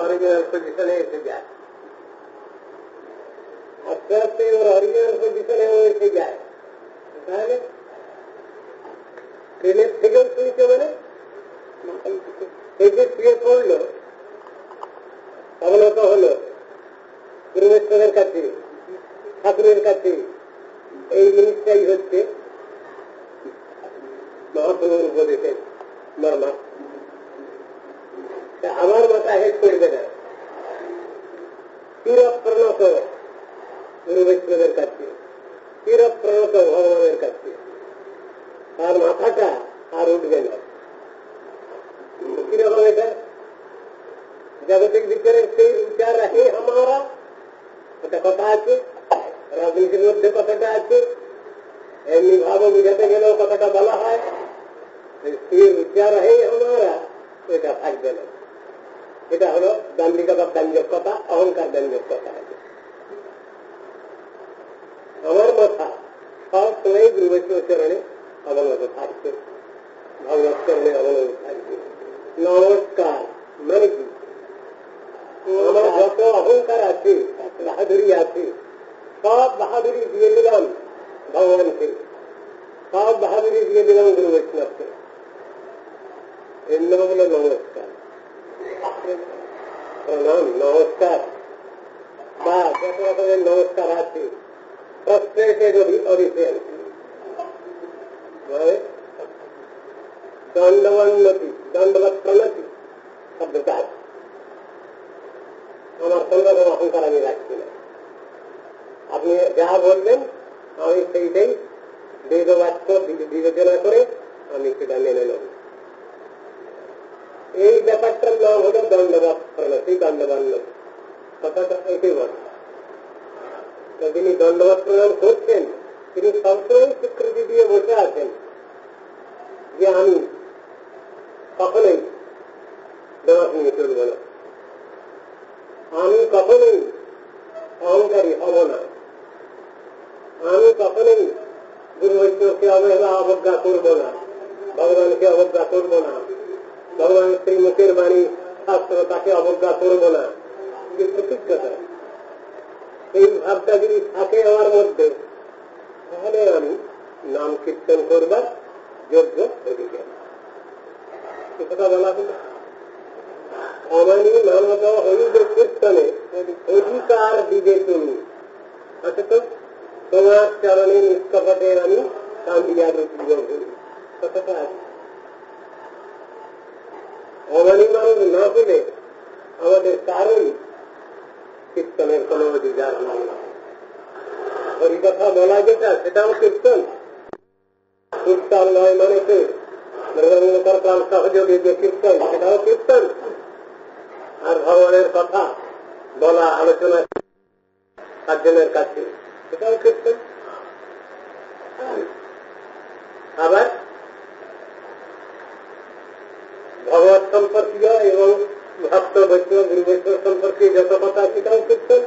Original পজিশনে এসে যায়, আস্তে আস্তে ওর অরিজিনাল পজিশনে ও এসে যায়। তাহলে ট্রেনের থেকেও শুনছে, মানে এই যে শুয়ে পড়লো, অবনত হলো গুরুমেশ্বরের কাছে, ঠাকুরের কাছে। এই জিনিসটাই হচ্ছে মহাপ্রভুর উপদেশের মর্মা। আমার মাথা হেড করবে না, চিরপ্রণত গুরু বৈষ্ণবের কাছে, চিরপ্রণত ভগবানের কাছে, তার মাথাটা আর উঠবে না। কিরকম এটা? জাগতিক ভিতরে সেই উচ্চার রাখে আমারা, একটা কথা আছে, রাজনীতির মধ্যে কথাটা আছে, এমনি ভাব বুঝাতে গেলেও কথাটা বলা হয়, সেই উচ্চার রাখে আমারা, এটা থাকবে না। এটা হলো দাম্ভিকতার ব্যঞ্জক কথা, অহংকার ব্যঞ্জক কথা আছে। আমার মাথা সব সময় গুরু বৈষ্ণব চরণে অবনত থাকছে, ভগবত চরণে অবনত থাকছে। নমস্কার মানে কি? আমার যত অহংকার আছে, বাহাদুরি আছে, সব বাহাদুরি দিয়ে দিলাম ভগবানকে, সব বাহাদুরি দিয়ে দিলাম গুরু বৈষ্ণবকে। এর নাম হলো নমস্কার, প্রণাম, নমস্কার, বা যত রকমের নমস্কার আছে, প্রস্ট্রেটেড অভিষেক, দণ্ডবন্নতি, দণ্ডবত প্রণতি শব্দটা আছে। আমার সঙ্গে অহংকার আমি রাখছি না, আপনি যা বলবেন আমি সেইটাই বেদবাক্য বিবেচনা করে আমি সেটা মেনে নেব। এই ব্যাপারটার নাম হল দণ্ডবত প্রণতি, দণ্ডবন্নতি, কথাটা এটাই বলে। যিনি দণ্ডবত প্রণাম করছেন তিনি সবসময় স্বীকৃতি দিয়ে বসে আছেন যে আমি কখনোই দেওয়াত নিয়ে চলব না, আমি কখনোই অহংকারী হব না, আমি কখনোই গুরু বৈষ্ণবকে অবহেলা অবজ্ঞা করব না, ভগবানকে অবজ্ঞা করব না, ভগবানের সেই মুখের বাণী শাস্ত্র তাকে অবজ্ঞা করব না। যে প্রতিজ্ঞতা, এই ভাবটা যদি থাকে আমার মধ্যে, তাহলে আমি নাম কীর্তন করবার যোগ্য অধিকার। কথা বলা হল অমানি মানব হইবে কীর্তনে অধিকার দিবে তুমি। আচ্ছা, তো তোমার চরণে নিষ্কপটে আমি কান্দিয়া রুচিব করি, কথাটা আছে। অমানি মানুষ না হলে আমাদের কারোই কীর্তনের কোন অধিকার নাই। হরিকথা বলা যেটা, সেটাও কীর্তন। কীর্তন নয় মানে মৃদঙ্গকর্তাল সহযোগী যে কীর্তন, সেটাও কীর্তন। আর ভগবানের কথা বলা, আলোচনা সাতজনের কাছে, সেটাও কীর্তন। আবার ভগবত সম্পর্কীয় এবং ভক্ত বৈষ্ণব গুরু বৈষ্ণব সম্পর্কে যত কথা, সেটাও কীর্তন।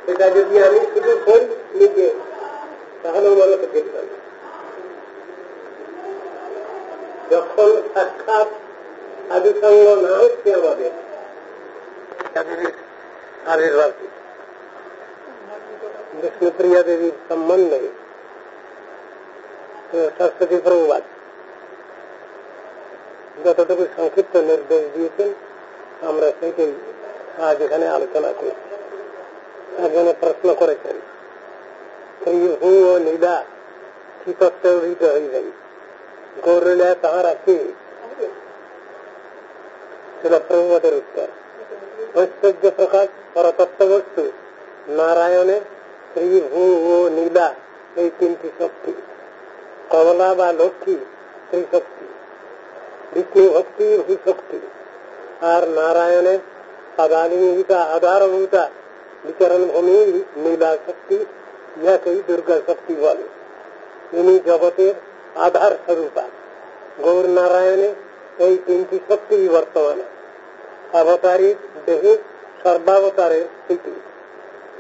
সেটা যদি আমি শুধু করি নিজে, তাহলেও মনে তো কীর্তন। যখন সাক্ষাৎ সাধুসঙ্গ না হচ্ছে আমাদের, আবির্ভাবী বিষ্ণুপ্রিয়া দেবীর সম্বন্ধে সরস্বতী প্রভুবাদ যতটুকু সংক্ষিপ্ত নির্দেশ দিয়েছেন, আমরা সেইটাই আজ এখানে আলোচনা করছি। একজনে প্রশ্ন করেছেন, শ্রীভূ ও নীলা কি তত্ত্বে অভিহিত হইবেন, গৌরলীলা তাহার আছে? সেটা প্রভুবাদের উত্তর। ঐশ্বর্য প্রকাশ পরতত্ত্ববস্তু নারায়ণে শ্রীভূ ও নীলা, এই তিনটি শক্তি। কমলা বা লক্ষ্মী শ্রীশক্তি, বিষ্ণু ভক্তি ভূশক্তি, আর নারায়ণের সদালিঙ্গিকা আধারভূতা বিচরণ ভূমি নীলা শক্তি, ইহাকেই দুর্গা শক্তি বলে। ইনি জগতের আধার স্বরূপা। গৌর নারায়ণে এই তিনটি শক্তি বর্তমানে অবতারিক দেহে সর্বাবতারের স্থিতি।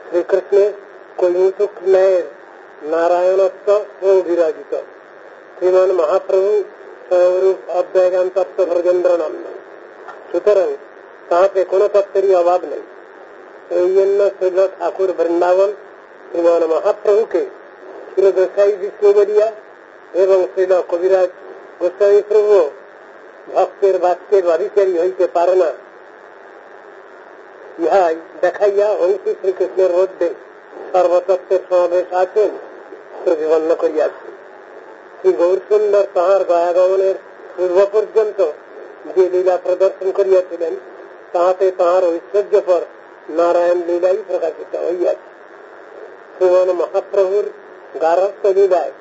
শ্রীকৃষ্ণের কৈমুতুক ন্যায়ের নারায়ণত্ব ও বিরাজিত। শ্রীমান মহাপ্রভু স্বয়ংরূপ অদ্বৈগান তত্ত্ব ব্রজেন্দ্র নন্দন সুতরাং তাহাতে কোনো তত্ত্বেরই অভাব নেই। এই জন্য শ্রীল ঠাকুর বৃন্দাবন শ্রীমান মহাপ্রভুকে ক্ষীরদোসাই বিষ্ণু বলিয়া এবং শ্রীল কবিরাজ গোস্বামী প্রভু ভক্তের বাক্যের অধিকারী হইতে পারে না, ইহাই দেখাইয়া অংশী শ্রীকৃষ্ণের মধ্যে সর্বতত্ত্বের সমাবেশ আছেন প্রতিপন্ন করিয়াছে। শ্রী গৌরসুন্দর তাহার গয়াগমনের পূর্ব পর্যন্ত যে লীলা প্রদর্শন করিয়াছিলেন তাহাতে তাহার ঐশ্বর্য পর নারায়ণ লীলাই প্রকাশিত হইয়াছে। শ্রীমান মহাপ্রভুর গারস্থ লীলায়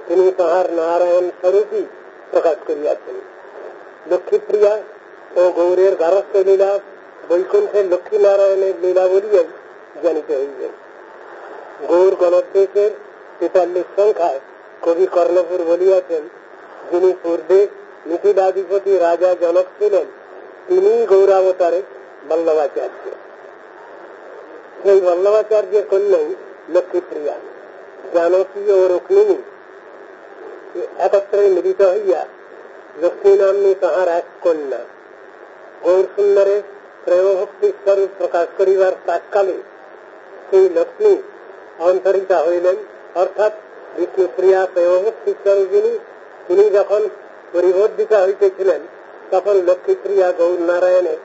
তিনি তাহার নারায়ণ স্বরূপই প্রকাশ করিয়াছেন। লক্ষ্মীপ্রিয়া ও গৌরের গারস্থ লীলা বৈকুণ্ঠের লক্ষ্মীনারায়ণের লীলা বলিয়াই জানিতে হইবে। গৌর গণদেশের ৪৩ সংখ্যায় কবি কর্ণপুর বলিয়াছেন, যিনি পূর্বে মিথিলাধিপতি রাজা জনক ছিলেন তিনি গৌরাবতারে বল্লভাচার্য। সেই বল্লভাচার্যের কন্যাই লক্ষ্মীপ্রিয়া। জানকী ও রুক্মিণী একত্রে মিলিত হইয়া লক্ষ্মী নাম্নী তাহার এক কন্যা। গৌর সুন্দরের প্রেমভক্তি স্বরূপ প্রকাশ করিবার প্রাককালে সেই লক্ষ্মী অন্তরিতা হইলেন, অর্থাৎ বিষ্ণুপ্রিয়া প্রেমভক্তি স্বরূপিণী তিনি যখন পরিবর্ধিতা হইতেছিলেন তখন লক্ষ্মীপ্রিয়া গৌর নারায়ণের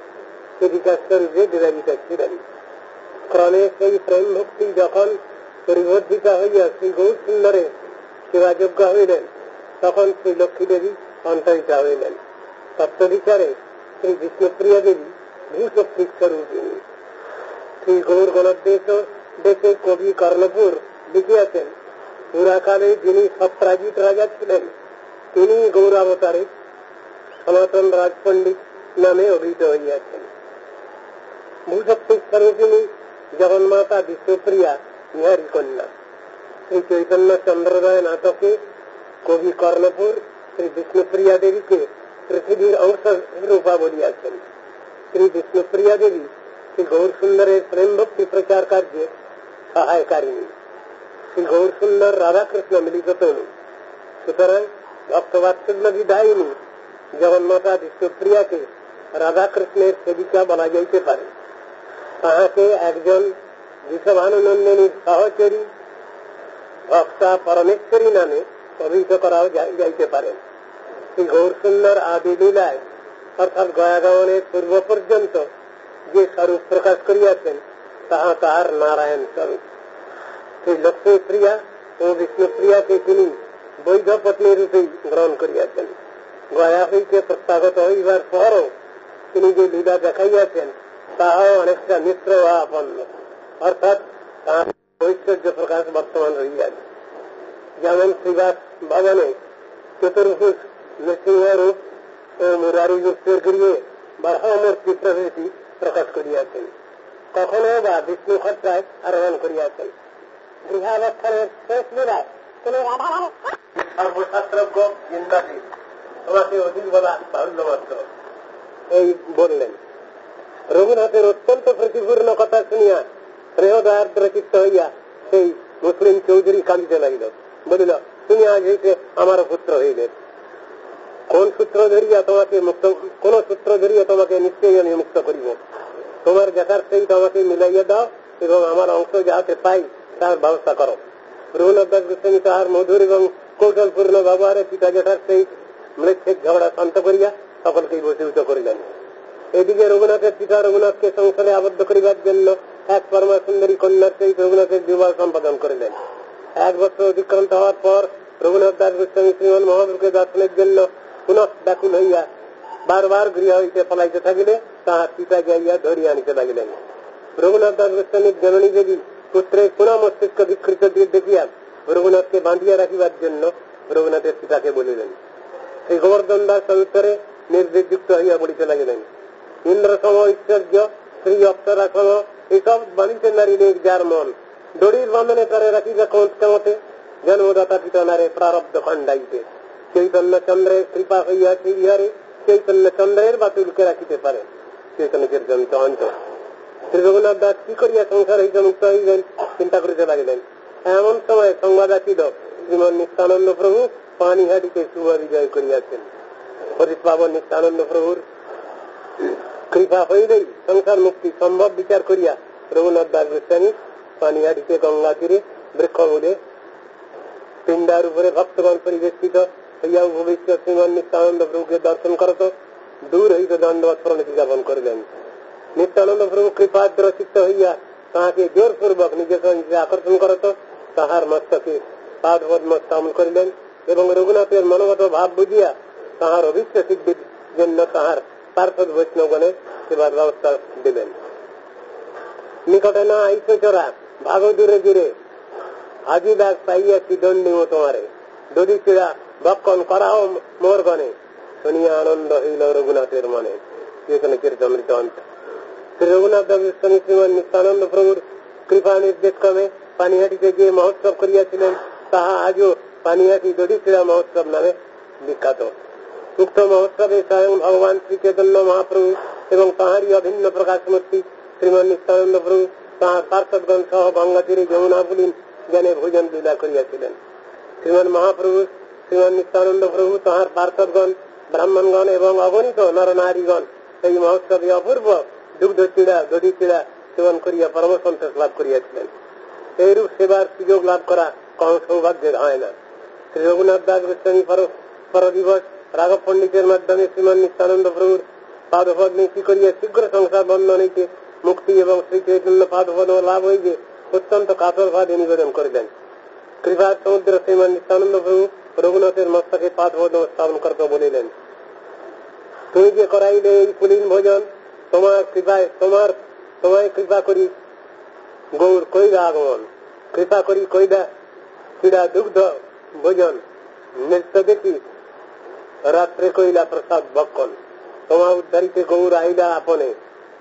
সেবিকা স্বরূপে বিরাজিত ছিলেন। ক্রমে সেই প্রেম ভক্তি যখন পরিবর্ধিতা হইয়া শ্রী গৌর সুন্দরের সেবাযোগ্য হইলেন তখন শ্রী লক্ষ্মী দেবী অন্তরিতা হইলেন। তত্ত্ববিচারে শ্রী বিষ্ণুপ্রিয়া দেবী ভূশক্তি স্বরূপিণী। শ্রী গৌর গণদেশ দেশে কবি কর্ণপুর লিখিয়াছেন, পুরাকালে যিনি সত্রাজিৎ রাজা ছিলেন তিনি গৌরাবতারে সনাতন রাজপণ্ডিত নামে অভিহিত হইয়াছেন। ভূশক্তি স্বরূপিণী জগন্মাতা বিষ্ণুপ্রিয়া ইহারি কন্যা। শ্রী চৈতন্য চন্দ্রোদয় নাটকে কবি কর্ণপুর শ্রী বিষ্ণুপ্রিয়া দেবীকে পৃথিবীর অংশ রূপা বলিয়াছেন। শ্রী বিষ্ণুপ্রিয়া দেবী শ্রী গৌর সুন্দরের প্রেম ভক্তি প্রচার কার্যে সহায়কারিণী। শ্রী গৌর সুন্দর রাধাকৃষ্ণ মিলিত তনু। সুতরাং ভক্তবাৎসল্য বিদায়িনী জগন্মাতা বিষ্ণুপ্রিয়াকে রাধাকৃষ্ণের সেবিকা বলা যাইতে পারে। তাহাকে একজন বিষভানুনন্দিনীর সহচরী ভক্তা পরমেশ্বরী নামে অভিহিত করাও যাইতে পারে। শ্রী গৌর সুন্দর আদি লীলায় অর্থাৎ গয়াগমনের পূর্ব পর্যন্ত যে স্বরূপ প্রকাশ করিয়াছেন তাহা তাহার নারায়ণ স্বরূপ। শ্রী লক্ষ্মীপ্রিয়া ও বিষ্ণুপ্রিয়াকে তিনি বৈধ পত্নী রূপেই গ্রহণ করিয়াছেন। গয়া হইতে প্রত্যাগত হইবার পরও তিনি যে লীলা দেখাইয়াছেন তাহাও অনেকটা মিত্র বা আপন্ন, অর্থাৎ তাহার ঐশ্বর্য প্রকাশ বর্তমান রহিয়াছে। যেমন শ্রীবাস ভবনে চতুর্ভুজ নৃসিংহরূপ ও মুরারি গুপ্তের গৃহে বারহামূর্তি প্রভৃতি প্রকাশ করিয়াছেন। কখনো বা বিষ্ণু খরচায় আরোহণ করিয়াছেন। গৃহাবস্থানের শেষ লীলায় তিনি সর্বশাস্ত্রজ্ঞ চিন্তাশীল, তোমাকে অধিক বলা বাহুল্য মাত্র এই বললেন। রঘুনাথের অত্যন্ত প্রতিপূর্ণ কথা শুনিয়া স্নেহদয়ার্দ্র চিত্ত হইয়া সেই মুসলিম চৌধুরী কাঁদিতে লাগিল, বলিল, তুমি আজ হইতে আমার পুত্র হইলে। কোন সূত্র ধরিয়া তোমাকে মুক্ত, কোন সূত্র ধরিয়া তোমাকে নিশ্চয়ই আমি মুক্ত করিব। তোমার যথার্থই তোমাকে মিলাইয়া দাও এবং আমার অংশ যাহাতে পাই তার ব্যবস্থা করো। রঘুনাথ দাস গোস্বামী তাহার মধুর এবং কৌশলপূর্ণ ব্যবহারে পিতা যথার্থই মৃত্যুর ঝগড়া শান্ত করিয়া সকলকেই বসীভূত করিলেন। এদিকে রঘুনাথের পিতা রঘুনাথকে সংসারে আবদ্ধ করিবার জন্য এক পরমা সুন্দরী কন্যার সহিত রঘুনাথের বিবাহ সম্পাদন করিলেন। 1 বছর অতিক্রান্ত হওয়ার পর রঘুনাথ দাস গোস্বামী শ্রীমান মহাপ্রভুকে দর্শনের জন্য পুনঃ ব্যাকুল হইয়া বারবার গৃহ হইতে পলাইতে থাকিলে তাহার পিতা যাইয়া ধরিয়া আনিতে লাগিলেন। রঘুনাথ দাস গোস্বামীর জননী দেবী পুত্রের পুনঃ মস্তিষ্ক বিকৃত দেখিয়া রঘুনাথকে বাঁধিয়া রাখিবার জন্য রঘুনাথের পিতাকে বলিলেন। শ্রী গোবর্ধন দাস সংসারে নির্দেশযুক্ত হইয়া পড়িতে লাগিলেন। ইন্দ্র সম ঐশ্বর্য, শ্রী অপ্সরা সম এসব বাণীতে নারী নেই যার মন, দড়ির বাঁধনে তারে রাখিবে কেমতে, জন্মদাতা পিতা নারে প্রারব্ধ খণ্ডাইতে। চৈতন্য চন্দ্রের কৃপা হইয়াছে ইহারে, চৈতন্য চন্দ্রের বাতুলকে রাখিতে পারে। চৈতন্য চরিত অন্তর। শ্রী রঘুনাথ দাস কি করিয়া সংসার হইতে মুক্ত হইবেন চিন্তা করিতে লাগিলেন। এমন সময় সংবাদ আসিল, শ্রীমন নিত্যানন্দ প্রভু পানিহাটিতে শুভ বিজয় করিয়াছেন। হরিশ পাবন নিত্যানন্দ প্রভুর কৃপা হইলেই সংসার মুক্তি সম্ভব বিচার করিয়া রঘুনাথ দাস গোস্বামী পানিহাটিতে গঙ্গা তীরে বৃক্ষমূলে পিণ্ডার উপরে ভক্তগণ পরিবেষ্টিত হইয়া উপবিষ্ট শ্রীমান নিত্যানন্দ প্রভুকে দর্শন করত দূর হইতে দণ্ডবৎ প্রণতি জ্ঞাপন করিলেন। নিত্যানন্দ প্রভু কৃপাদ্র চিত্ত হইয়া তাহাকে জোরপূর্বক নিজের সঙ্গে আকর্ষণ করত, তাহার মস্তকে পাদপদ্ম স্থাপন করিলেন এবং রঘুনাথের মনোগত ভাব বুঝিয়া তাহার অভিষ্ট সিদ্ধির জন্য তাহার পার্শ্বদ বৈষ্ণবগণে সেবার ব্যবস্থা দিলেন। নিকটে না আইস চোরা ভাগো দূরে দূরে আজি দাগ পাইয়াছি দণ্ডিও তোমারে দধি চিড়া ভক্ষণ করাও মোর গণে শুনিয়া আনন্দ হইল রঘুনাথের মনে। কীর্তনামৃত অন্ত। শ্রী রঘুনাথ গোস্বামী শ্রীমান নিত্যানন্দ প্রভুর কৃপা নির্দেশ ক্রমে পানিহাটিতে যে মহোৎসব করিয়াছিলেন তাহা আজও পানিহাটি দধিচিড়া মহোৎসব নামে বিখ্যাত। উক্ত মহোৎসবে স্বয়ং ভগবান শ্রী চৈতন্য মহাপ্রভু এবং তাহারই অভিন্ন প্রকাশ মূর্তি শ্রীমান নিত্যানন্দ প্রভু তাহার পার্শ্বদগণ সহ গঙ্গা তীরে যমুনা পুলিন জ্ঞানে ভোজন লীলা করিয়াছিলেন। শ্রীমান মহাপ্রভু শ্রীমান নিত্যানন্দ প্রভু তাহার পার্শ্বদগণ ব্রাহ্মণগণ এবং অগণিত নর নারীগণ এই মহোৎসবে অপূর্ব দুগ্ধ চিড়া দধি চিড়া সেবন করিয়া পরম সন্তোষ লাভ করিয়াছিলেন। এইরূপ সেবার সুযোগ লাভ করা কম সৌভাগ্যের হয় না। শ্রী রঘুনাথ দাস গোস্বামী পর দিবস রাঘব পণ্ডিতের মাধ্যমে শ্রীমান নিত্যানন্দ প্রভুর পাদপদ নীতি করিয়া শীঘ্র সংসার বন্ধন হইতে মুক্তি এবং শ্রী চৈতন্য পাদপদ লাভ হইতে অত্যন্ত কাতর ভাবে নিবেদন করিলেন। কৃপার সমুদ্র শ্রীমান নিত্যানন্দ প্রভু রঘুনাথের মস্তকে পাদপদ স্থাপন করতে বলিলেন, তুমি যে করাইলে এই পুলিন ভোজন তোমার কৃপায় তোমায় কৃপা করি গৌর কইলা আগমন, কৃপা করি কইলা চিড়া দুগ্ধ ভোজন নৃত্য দেখি রাত্রে কইলা প্রসাদ ভক্ষণ, তোমার উদ্ধারিতে গৌর আইলা আপনে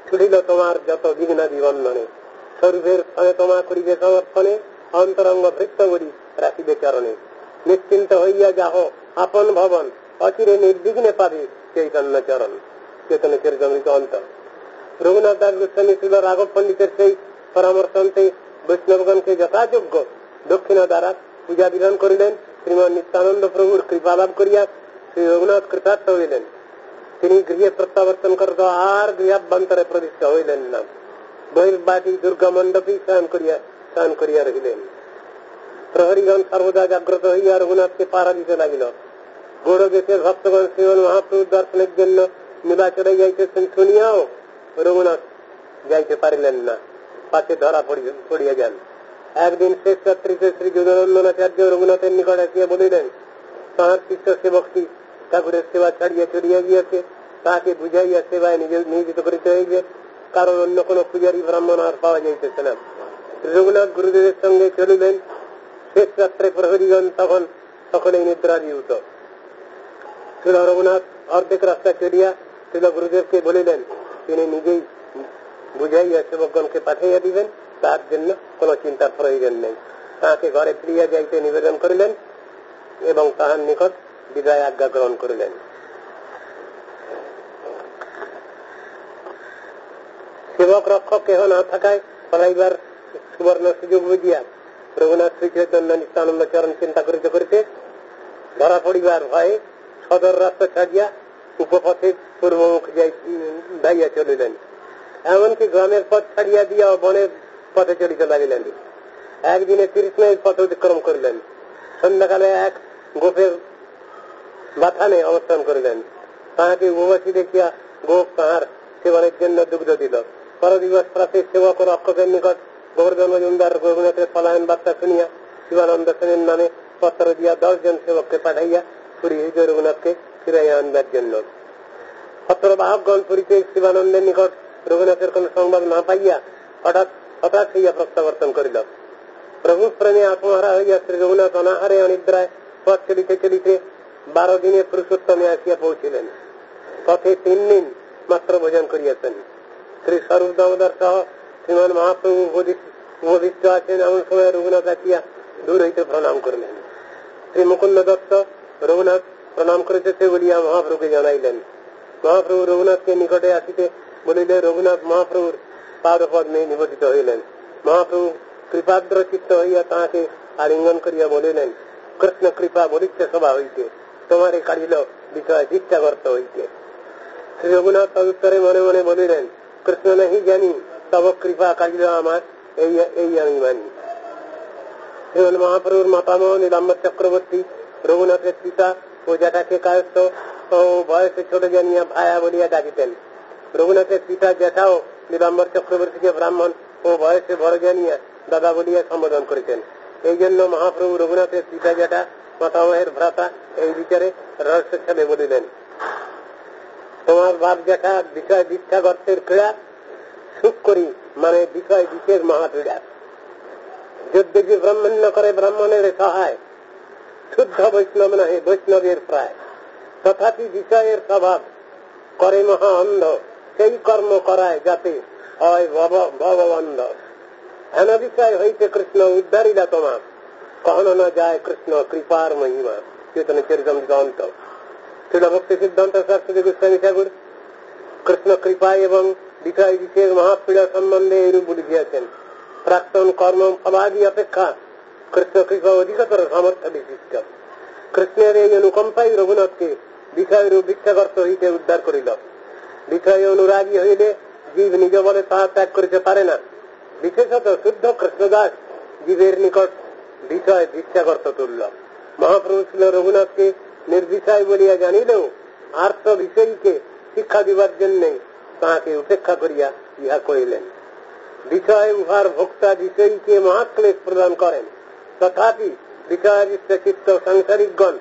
ছুটিল তোমার যত বিঘ্নাদি বন্ধনে, স্বরূপের স্থানে তোমা করিবে সমর্থনে, অন্তরঙ্গ ভৃত্ত করি রাখিবে চরণে, নিশ্চিন্ত হইয়া যাহ আপন ভবন, অচিরে নির্বিঘ্নে পাবে চৈতন্য চরণ। চৈতন্য চরিতামৃত অন্ত। রঘুনাথ দাস গোস্বামী ছিল রাঘব পণ্ডিতের সেই পরামর্শন্তে বৈষ্ণবগণকে যথাযোগ্য দক্ষিণা দ্বারা পূজা বিধান করিলেন। শ্রীমান নিত্যানন্দ প্রভুর কৃপা লাভ করিয়া শ্রী রঘুনাথ কৃতার্থ হইলেন। তিনি গৃহে প্রত্যাবর্তন করত আর গৃহাভ্যন্তরে প্রতিষ্ঠা হইলেন না, বহির্বাটি দুর্গা মণ্ডপে স্নান করিয়া রহিলেন। প্রহরীগণ সর্বদা জাগ্রত হইয়া রঘুনাথকে পাড়া দিতে লাগিল। গৌড় দেশের ভক্তগণ শ্রীমান মহাপ্রভুর দর্শনের জন্য নীলাচলে যাইতেছেন শুনিয়াও রঘুনাথ যাইতে পারিলেন না, পাশে ধরা পড়িয়া যান। একদিন শেষ রাত্রিতে শ্রী যোগানন্দনাচার্য রঘুনাথের নিকট আসিয়া বলিলেন, তাহার শিষ্য সেবকটি ঠাকুরের সেবা ছাড়িয়া চলিয়া গিয়াছে, তাহাকে বুঝাইয়া সেবায় নিয়োজিত করিতে হইবে, কারণ অন্য কোন পূজারী ব্রাহ্মণ আর পাওয়া যাইতেছে না। শ্রী রঘুনাথ গুরুদেবের সঙ্গে চলিলেন। শেষ রাত্রে প্রহরীগণ তখন সকলেই নিদ্রাভিভূত। শ্রী রঘুনাথ অর্ধেক রাস্তা চলিয়া শ্রী গুরুদেবকে বলিলেন, তিনি নিজেই বুঝাইয়া সেবকগণকে পাঠাইয়া দিবেন, তার জন্য কোন চিন্তার প্রয়োজন নেই। তাহাকে ঘরে ফিরিয়া যাইতে নিবেদন করিলেন এবং তাহার নিকট বিদায় আজ্ঞা গ্রহণ করিলেন। সেবক রক্ষক কেহ না থাকায় পলাইবার সুবর্ণ সুযোগ বুঝিয়া রঘুনাথ শ্রী চৈতন্য নিত্যানন্দ চরণ চিন্তা করিতে করিতে ধরা পড়িবার ভয়ে সদর রাস্তা ছাড়িয়া উপপথে পূর্বমুখ যাইয়া চলিলেন। এমনকি গ্রামের পথ ছাড়িয়া দিয়া বনের পথে চলিতে লাগিলেন। একদিনে 30 মাইল পথ অতিক্রম করিলেন। সন্ধ্যাকালে এক গোপের বাথানে অবস্থান করিলেন। তাহাকে উপবাসী দেখিয়া গোপ তাহার সেবনের জন্য দুগ্ধ দিল। পরদিবস প্রাতে সেবক ও রক্ষকের নিকট গোবর্ধন মজুমদার রঘুনাথের পলায়ন বার্তা শুনিয়া শিবানন্দ সেনের নামে পত্র দিয়া 10 জন সেবককে পাঠাইয়া পুরী হইতে রঘুনাথকে ফিরাইয়া আনবার জন্য। পত্র বাহকগণ পুরীতে শিবানন্দের নিকট রঘুনাথের কোন সংবাদ না পাইয়া হঠাৎ হইয়া প্রত্যাবর্তন করিল। প্রভু প্রেমে আত্মহারা হইয়া শ্রী রঘুনাথ অনাহারে অনিদ্রায় পথ চলিতে চলিতে 12 দিনে পুরুষোত্তমে আসিয়া পৌঁছিলেন। পথে 3 দিন মাত্র ভোজন করিয়াছেন। শ্রী স্বরূপ দামোদর সহ শ্রীমান মহাপ্রভু উপবিষ্ট আছেন, এমন সময় রঘুনাথ আসিয়া দূর হইতে প্রণাম করিলেন। শ্রী মুকুন্দ দত্ত রঘুনাথ প্রণাম করিতেছে বলিয়া মহাপ্রভুকে জানাইলেন। মহাপ্রভু রঘুনাথকে নিকটে আসিতে বলিলে রঘুনাথ মহাপ্রভুর পাদপদ নিবেদিত হইলেন। মহাপ্রভু কৃপাদ্র চিত্ত হইয়া তাহাকে আলিঙ্গন করিয়া বলিলেন, কৃষ্ণ কৃপা বলিষ্ঠ সভা হইতে তোমারে কাড়িল বিষয় দীক্ষাগর্ত হইতে। শ্রী রঘুনাথ তদুত্তরে মনে মনে বলিলেন, কৃষ্ণ নাহি জানি তব কৃপা কালিল আমার, এই আমি মানি। শ্রীমন মহাপ্রভুর মাতামহ নীলাম্বর চক্রবর্তী রঘুনাথের পিতা ও জ্যাঠাকে কায়স্থ ও বয়সে ছোট জানিয়া ভায়া বলিয়া ডাকিতেন। রঘুনাথের পিতা জ্যাঠাও নীলাম্বর চক্রবর্তীকে ব্রাহ্মণ ও বয়সে বড় জানিয়া দাদা বলিয়া সম্বোধন করিতেন। এই জন্য মহাপ্রভু রঘুনাথের পিতা জ্যাঠা মাতামহের ভ্রাতা এই বিচারে রহস্য ছলে বলিলেন, তোমার বাপ জ্যাঠা বিষয় দীক্ষা গর্তের ক্রীড়া সুখ করি, মানে বিষয় বিশেষ মহাপীড়া। যদ্যপি ব্রাহ্মণ্য করে ব্রাহ্মণের সহায়, শুদ্ধ বৈষ্ণব নহে বৈষ্ণবের প্রায়। তথাপি বিষয়ের স্বভাব করে মহা অন্ধ, সেই কর্ম করায় যাতে হয় ভববন্ধ। হেন বিষয় হইতে কৃষ্ণ উদ্ধারিলা তোমার, কখনো না যায় কৃষ্ণ কৃপার মহিমা। চৈতন্য চরিতামৃত। শিল ভক্তি সিদ্ধান্ত সরস্বতী গোস্বামী ঠাকুর কৃষ্ণ কৃপা এবং বিষয় বিশেষ মহাপীড়া সম্বন্ধে এইরূপ বুঝিয়াছেন। প্রাক্তন কর্ম ফলাদি অপেক্ষা কৃষ্ণ কৃপা অধিকতর সামর্থ্য বিশিষ্ট। কৃষ্ণের এই অনুকম্পাই রঘুনাথকে বিষয়রূপ ভিক্ষাগর্ত হইতে উদ্ধার করিল। বিষয় অনুরাগী হইলে জীব নিজ বলে তাহা ত্যাগ করিতে পারে না। বিশেষত শুদ্ধ কৃষ্ণদাস জীবের নিকট বিষয় ভিক্ষাগর্ত তুল্য। মহাপ্রভু ছিল রঘুনাথকে নির্বিষয় বলিয়া জানিলেও আর্থ বিষয়ীকে শিক্ষা দিবার জন্য তাহাকে উপেক্ষা করিয়া ইহা করিলেন। বিষয় উহার ভোক্তা বিষয়ীকে মহাক্লেশ প্রদান করেন, তথাপি বিষয়াদিষ্ট চিত্ত সাংসারিকগণ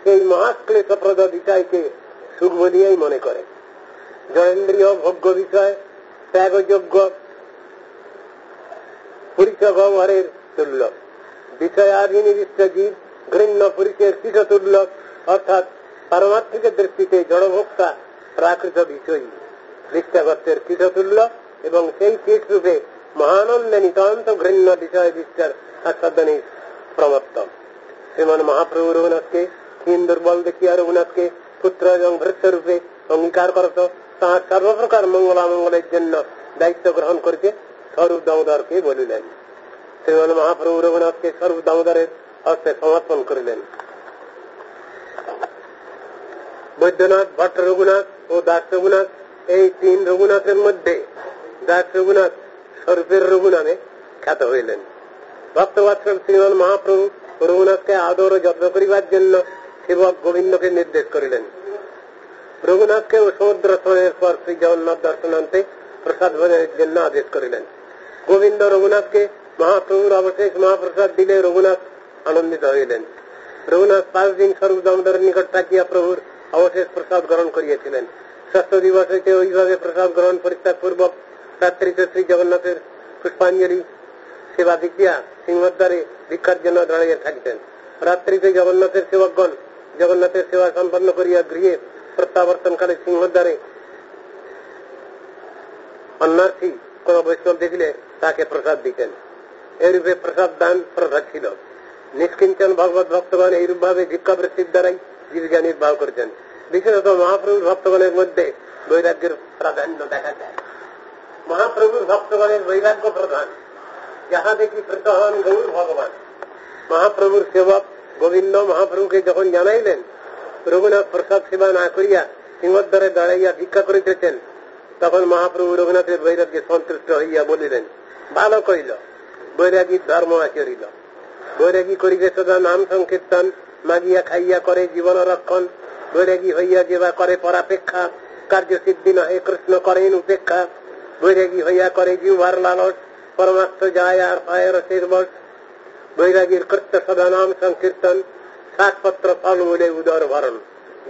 সেই মহাক্লেশপ্রদ বিষয়কে সুখ বলিয়াই মনে করে। জয়েন্দ্রীয় ভোগ্য বিষয় ত্যাগযোগ্য পুরুষ গহ্বরের তুল্য। বিষয়াদিনিবিষ্ট জীব ঘৃণ্য পুরুষের কীট তুল্য, অর্থাৎ পারমার্থিক দৃষ্টিতে জড়ভোক্তা প্রাকৃত বিষয়ী দৃষ্টাগর্তের কীট তুল্য এবং সেই কীট রূপে মহানন্দে নিতান্ত ঘৃণ্য বিষয় বিস্তার আস্বাদনে প্রমত্ত। শ্রীমান মহাপ্রভু রঘুনাথকে ক্ষীণ দুর্বল দেখিয়া রঘুনাথকে পুত্র এবং ভৃত্য রূপে অঙ্গীকার করত তাহার সর্বপ্রকার মঙ্গলামঙ্গলের জন্য দায়িত্ব গ্রহণ করিতে স্বরূপ দামোদরকে বলিলেন। শ্রীমান মহাপ্রভু রঘুনাথকে স্বরূপ দামোদরের হস্তে সমর্পণ করিলেন। বৈদ্যনাথ, ভট্ট রঘুনাথ ও দাস রঘুনাথ, এই তিন রঘুনাথের মধ্যে দাস রঘুনাথ স্বরূপের রঘু নামে খ্যাত হইলেন। ভক্তবৎসল শ্রীমান মহাপ্রভু রঘুনাথকে আদর ও যত্ন করিবার জন্য সেবক গোবিন্দকে নির্দেশ করিলেন। রঘুনাথকে ও সমুদ্র স্নানের পর শ্রী জগন্নাথ দর্শনান্তে প্রসাদ ভোজনের জন্য আদেশ করিলেন। গোবিন্দ রঘুনাথকে মহাপ্রভুর অবশেষ মহাপ্রসাদ দিলে রঘুনাথ আনন্দিত হইলেন। রঘুনাথ 5 দিন স্বরূপ দামোদরের নিকট থাকিয়া প্রভুর অবশেষ প্রসাদ গ্রহণ করিয়াছিলেন। ষষ্ঠ দিবস হইতে ওইভাবে প্রসাদ গ্রহণ পরিত্যাগ পূর্বক রাত্রিতে শ্রী জগন্নাথের পুষ্পাঞ্জলি সেবা দেখিয়া সিংহদ্বারে ভিক্ষার জন্য দাঁড়িয়ে থাকিতেন। রাত্রিতে জগন্নাথের সেবকগণ জগন্নাথের সেবা সম্পন্ন করিয়া গৃহে প্রত্যাবর্তনকালে সিংহদ্বারে অন্যার্থী কোন বৈষ্ণব দেখিলে তাকে প্রসাদ দিতেন। এইরূপে প্রসাদ দান প্রথা ছিল। নিষ্কিঞ্চন ভগবত ভক্তগণ এইরূপ ভাবে ভিক্ষাবৃত্তির দ্বারাই জীবিকা নির্বাহ করেছেন। বিশেষত মহাপ্রভুর ভক্তগণের মধ্যে বৈরাগ্যের প্রাধান্য দেখা যায়। মহাপ্রভুর ভক্তগণের বৈরাগ্য প্রধান, যাহা দেখি প্রীত হন গৌর ভগবান। মহাপ্রভুর সেবক গোবিন্দ মহাপ্রভুকে যখন জানাইলেন রঘুনাথ প্রসাদ সেবা না করিয়া সিংহদ্বারে দাঁড়াইয়া ভিক্ষা করিতেছেন, তখন মহাপ্রভু রঘুনাথের বৈরাগ্যে সন্তুষ্ট হইয়া বলিলেন, ভালো করিল, বৈরাগীর ধর্ম আচরিল। বৈরাগী করিবে সদা নাম সংকীর্তন, মাগিয়া খাইয়া করে জীবন রক্ষণ। বৈরাগী হইয়া যেবা করে পরাপেক্ষা, কার্যসিদ্ধি নহে কৃষ্ণ করেন উপেক্ষা। বৈরাগী হইয়া করে জিহ্বার লালস, পরমার্থ যায় আর পায় রসের বস। বৈরাগীর কৃত্য সদা নাম সংকীর্তন, শাকপত্র ফলমূলে উদর ভরণ।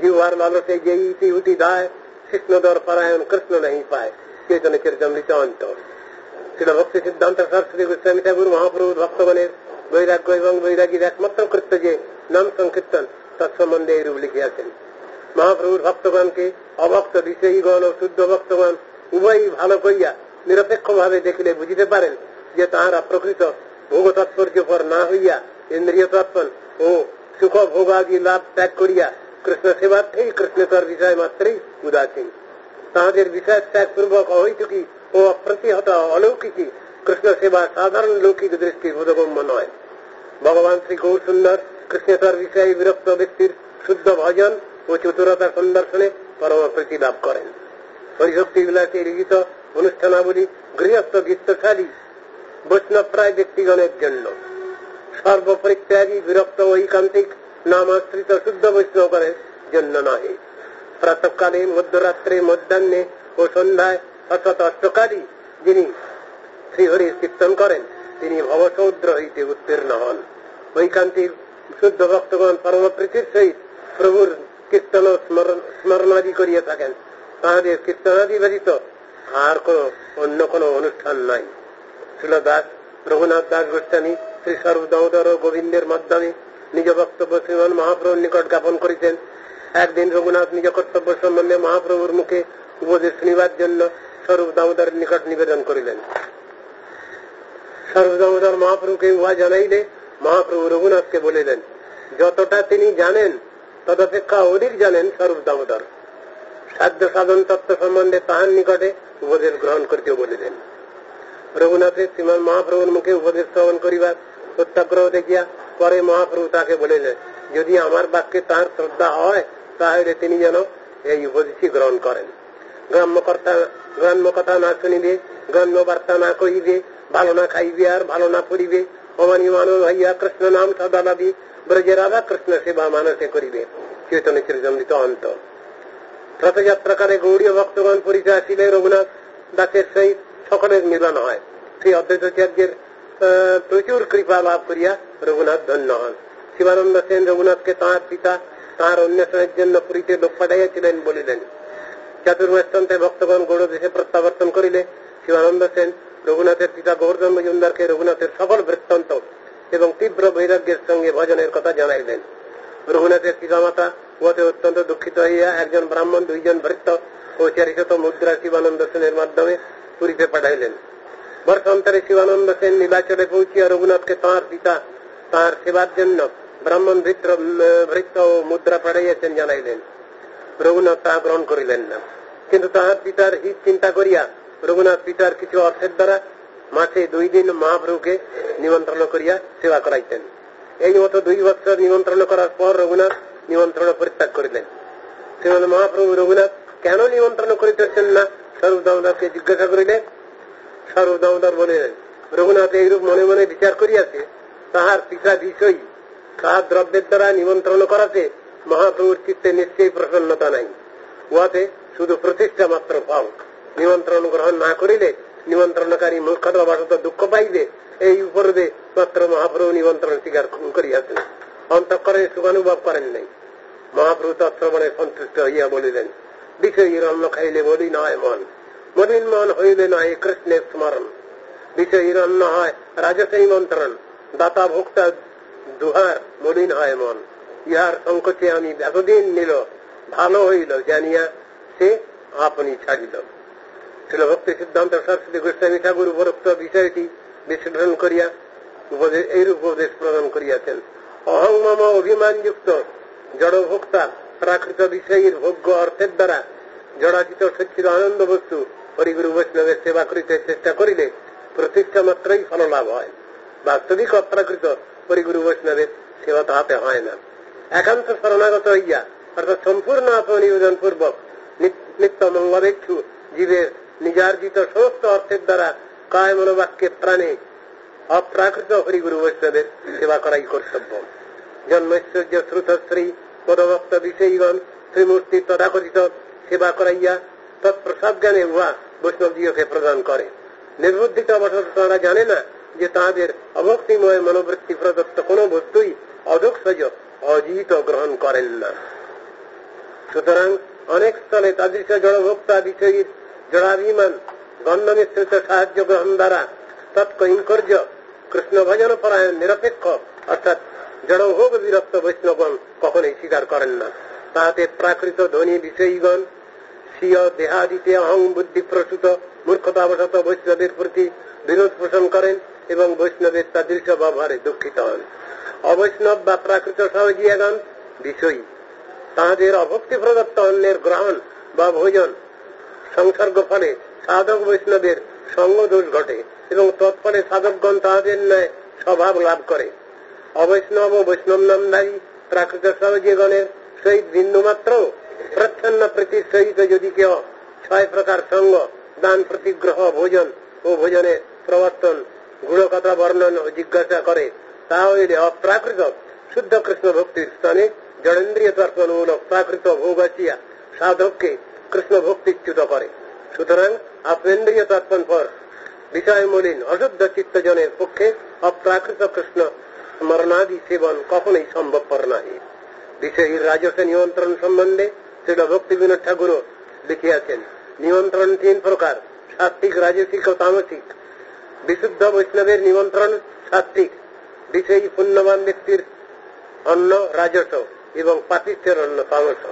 জিহ্বার লালসে যে ইতি উতি দায়, কৃষ্ণদর পরায়ণ কৃষ্ণ নাহি পায়। চৈতন্য চরিতামৃত অন্ত। ছিল ভক্তি সিদ্ধান্ত সরস্বতী গোস্বামী ঠাকুর মহাপ্রভুর ভক্তগণের বৈরাগ্য এবং বৈরাগীর একমাত্র কৃত্য যে নাম সংকীর্তন, তৎসম্বন্ধে এইরূপ লিখিয়াছেন। মহাপ্রভুর ভক্তগণকে অভক্ত বিষয়ীগণ ও শুদ্ধ ভক্তগণ উভয়ই ভালো করিয়া নিরপেক্ষ ভাবে দেখিলে বুঝিতে পারেন যে তাহারা প্রকৃত ভোগ তাৎপর্য পর না হইয়া ইন্দ্রিয় তৎপন ও সুখ ভোগাদি লাভ ত্যাগ করিয়া কৃষ্ণ সেবার্থেই কৃষ্ণেতর বিষয় মাত্রেই উদাসীন। তাহাদের বিষয় ত্যাগ পূর্বক অহৈতুকী ও অপ্রতিহত অলৌকিকী কৃষ্ণ সেবা সাধারণ লৌকিক দৃষ্টি বোধগম্য নয়। ভগবান শ্রী গৌর সুন্দর কৃষ্ণেতর বিষয়ে বিরক্ত ব্যক্তির শুদ্ধ ভজন ও চতুরতা সন্দর্শনে পরমপ্রীতি লাভ করেন। হরিভক্তি বিলাসে লিখিত অনুষ্ঠানাবলী গৃহস্থ গীতশালী বৈষ্ণব প্রায় ব্যক্তিগণের জন্য, সর্বপরিত্যাগী বিরক্ত ঐকান্তিক নামাশ্রিত শুদ্ধ বৈষ্ণবের জন্য নহে। প্রাতঃকালে, মধ্যরাত্রে, মধ্যাহ্নে ও সন্ধ্যায় অর্থাৎ অষ্টকালই যিনি শ্রীহরির কীর্তন করেন তিনি ভবসমুদ্র হইতে উত্তীর্ণ হন। ঐকান্তিক শুদ্ধ ভক্তগণ পরমপ্রীতির সহিত প্রভুর কীর্তন স্মরণাদি করিয়া থাকেন। তাহাদের কীর্তনাদি ব্যতীত আর অন্য কোন অনুষ্ঠান নাই। শ্রীল দাস রঘুনাথ দাস গোস্বামী শ্রী স্বরূপ দামোদর ও গোবিন্দের মাধ্যমে নিজ বক্তব্য শ্রীমান মহাপ্রভুর নিকট জ্ঞাপন করিতেন। একদিন রঘুনাথ নিজ কর্তব্য সম্বন্ধে মহাপ্রভুর মুখে উপদেশ শুনিবার জন্য স্বরূপ দামোদরের নিকট নিবেদন করিলেন। স্বরূপ দামোদর মহাপ্রভুকে উহা জানাইলে মহাপ্রভু রঘুনাথকে বলিলেন, যতটা তিনি জানেন তদপেক্ষা অধিক জানেন স্বরূপ দামোদর। সাধ্য সাধন তত্ত্ব সম্বন্ধে তাহার নিকটে উপদেশ গ্রহণ করিতে বলিলেন। রঘুনাথের শ্রীমান মহাপ্রভুর মুখে উপদেশ শ্রবণ করিবার সত্যাগ্রহ দেখিয়া পরে মহাপ্রভু তাকে বলিলেন, যদি আমার বাক্যে তাহার শ্রদ্ধা হয় তাহলে তিনি যেন এই উপদেশই গ্রহণ করেন। গ্রাম্য কথা না শুনিবে, গ্রাম্য বার্তা না কহিবে, ভালো না খাইবে আর ভালো না পড়িবে, অমানি মানব হইয়া কৃষ্ণ নাম সদা লাভি, ব্রজে রাধা কৃষ্ণ সেবা মানসে করিবে। চৈতন্য চরিতামৃত অন্ত। রথযাত্রাকালে গৌড়ীয় ভক্তগণ পরিচয় আসিলে রঘুনাথ দাসের সহিত সকলের মিলন হয়। শ্রী অদ্বৈতাচার্যের প্রচুর কৃপা লাভ করিয়া রঘুনাথ ধন্য হন। শিবানন্দ সেন রঘুনাথকে তাঁর পিতা তাঁর অন্বেষণের জন্য পুরীতে লোক পাঠাইয়াছিলেন বলিলেন। চাতুর্মাস্যন্তে ভক্তগণ গৌড় দেশে প্রত্যাবর্তন করিলে শিবানন্দ সেন রঘুনাথের পিতা গোবর্ধন মজুমদারকে রঘুনাথের সকল বৃত্তান্ত এবং তীব্র বৈরাগ্যের সঙ্গে ভজনের কথা জানাইলেন। রঘুনাথের পিতামাতা উহাতে অত্যন্ত দুঃখিত হইয়া একজন ব্রাহ্মণ, 2 জন ভৃত্য ও 400 মুদ্রা শিবানন্দ সেনের মাধ্যমে পুরীতে পাঠাইলেন। বর্ষান্তরে শিবানন্দ সেন নীলাচলে পৌঁছিয়া রঘুনাথকে তাঁর পিতা তাঁর সেবার জন্য ব্রাহ্মণ ভৃত্য ও মুদ্রা পাঠাইয়াছেন জানাইলেন। রঘুনাথ তাহা গ্রহণ করিলেন না, কিন্তু তাহার পিতার হিত চিন্তা করিয়া রঘুনাথ পিতার কিছু অর্থের দ্বারা মাসে 2 দিন মহাপ্রভুকে নিমন্ত্রণ করিয়া সেবা করাইতেন। এই মতো 2 বছর নিমন্ত্রণ করার পর রঘুনাথ নিমন্ত্রণ পরিত্যাগ করিলেন। শ্রীমদ মহাপ্রভু রঘুনাথ কেন নিমন্ত্রণ করিতেছেন না স্বরূপ দামোদরকে জিজ্ঞাসা করিলে স্বরূপ দামোদর বলিলেন, রঘুনাথ এইরূপ মনে মনে বিচার করিয়াছে, তাহার পিতা বিষয়ী তাহার দ্রব্যের দ্বারা নিমন্ত্রণ করাতে মহাপ্রভুর চিত্তে নিশ্চয়ই প্রসন্নতা নাই। উহাতে শুধু প্রতিষ্ঠা মাত্র পাও। নিমন্ত্রণ গ্রহণ না করিলে নিমন্ত্রণকারী মূর্খতাবশত দুঃখ পাইবে, এই উপরবে মাত্র মহাপ্রভু নিমন্ত্রণ স্বীকার করিয়াছেন, অন্তঃকরণে সুখানুভব করেন নাই। মহাপ্রভু তৎশ্রবণে সন্তুষ্ট হইয়া বলিলেন, বিষয়ীর অন্ন খাইলে মলিন হয় মন, মলিন মন হইলে নয় কৃষ্ণের স্মরণ। বিষয়ীর অন্ন হয় রাজসী মন্ত্রণ, দাতা ভোক্তা দুহার মলিন হয় মন। ইহার সংকোচে আমি এতদিন নিল, ভালো হইল জানিয়া সে আপনি ছাড়িল। ছিল ভক্তি সিদ্ধান্ত সরস্বতী গোস্বামী ঠাকুর উপরোক্ত বিষয়টি বিশ্লেষণ করিয়া এইরূপ উপদেশ প্রদান করিয়াছেন। অহং মম অভিমানযুক্ত জড়ভোক্তা প্রাকৃত বিষয়ীর ভোগ্য অর্থের দ্বারা জড়াচিত সচ্চিদ আনন্দ বস্তু হরিগুরু বৈষ্ণবের সেবা করিতে চেষ্টা করিলে প্রতিষ্ঠা মাত্রই ফল লাভ হয়। বাস্তবিক অপ্রাকৃত হরিগুরু বৈষ্ণবের সেবা তাহাতে হয় না। একান্ত শরণাগত হইয়া অর্থাৎ সম্পূর্ণ আত্মনিবেদন পূর্বক নিত্য মঙ্গলেচ্ছু জীবের নিজার্জিত সমস্ত অর্থের দ্বারা কায় মনোবাক্যে প্রাণে অপ্রাকৃত হরিগুরু বৈষ্ণবের সেবা করাই কর্তব্য। জন্মৈশ্বর্য শ্রুতশ্রী পদভক্ত বিষয়ীগণ শ্রীমূর্তি তথাকথিত সেবা করাইয়া তৎপ্রসাদ জ্ঞানে উহা বৈষ্ণবদীয়কে প্রদান করে। নির্বুদ্ধিত অবসর তারা জানে না যে তাহাদের অভক্তিময় মনোবৃত্তি প্রদত্ত কোন বস্তুই অধোক্ষজ অজিত গ্রহণ করেন না। সুতরাং অনেক স্থলে তাদৃশ জড়ভোক্তা বিষয়ীর জড়াভিমান গন্ধমিশ্রিত সাহায্য গ্রহণ দ্বারা তৎকৈঙ্কর্য কৃষ্ণ ভজন পরায়ণ নিরপেক্ষ অর্থাৎ জড়ভোগ বিরক্ত বৈষ্ণবগণ কখনোই স্বীকার করেন না। তাহাতে প্রাকৃত ধনী বিষয়ীগণ স্বীয় দেহাদিতে অহং বুদ্ধি প্রসূত মূর্খতাবশত বৈষ্ণবের প্রতি বিরোধ পোষণ করেন এবং বৈষ্ণবের তাদৃশ ব্যবহারে দুঃখিত হন। অবৈষ্ণব বা প্রাকৃত সহজিয়াগণ বিষয়ী, তাহাদের অভক্তি প্রদত্ত অন্যের গ্রহণ বা ভোজন সংসর্গ ফলে সাধক বৈষ্ণবের সঙ্গ দোষ ঘটে এবং তৎফলে সাধকগণ তাহাদের ন্যায় স্বভাব লাভ করে। অবৈষ্ণব ও বৈষ্ণব নামধারী প্রাকৃত সহজীগণের সহিত বিন্দু মাত্র প্রচ্ছন্ন প্রীতির সহিত যদি কেউ 6 প্রকার সঙ্গ, দান, প্রতিগ্রহ, ভোজন ও ভোজনের প্রবর্তন, গুণ কথা বর্ণন ও জিজ্ঞাসা করে, তা হইলে অপ্রাকৃত শুদ্ধ কৃষ্ণ ভক্তির স্থানে জড়েন্দ্রিয় তর্পণমূলক প্রাকৃত ভোগাচিয়া সাধককে কৃষ্ণ ভক্তিচ্যুত করে। সুতরাং আপেন্দ্রিয় তর্পণ পর বিষয় মলিন অশুদ্ধ চিত্তজনের পক্ষে অপ্রাকৃত কৃষ্ণ স্মরণাদি সেবন কখনোই সম্ভবপর নয়। বিষয়ীর রাজস্ব নিয়ন্ত্রণ সম্বন্ধে শ্রীল ভক্তি বিনোদ ঠাকুর লিখিয়াছেন, নিয়ন্ত্রণ 3 প্রকার: সাত্বিক, রাজসিক ও তামসিক। বিশুদ্ধ বৈষ্ণবের নিমন্ত্রণ সাত্বিক, বিষয়ী পুণ্যবান ব্যক্তির অন্ন রাজস এবং পাপিষ্ঠের অন্ন তামস।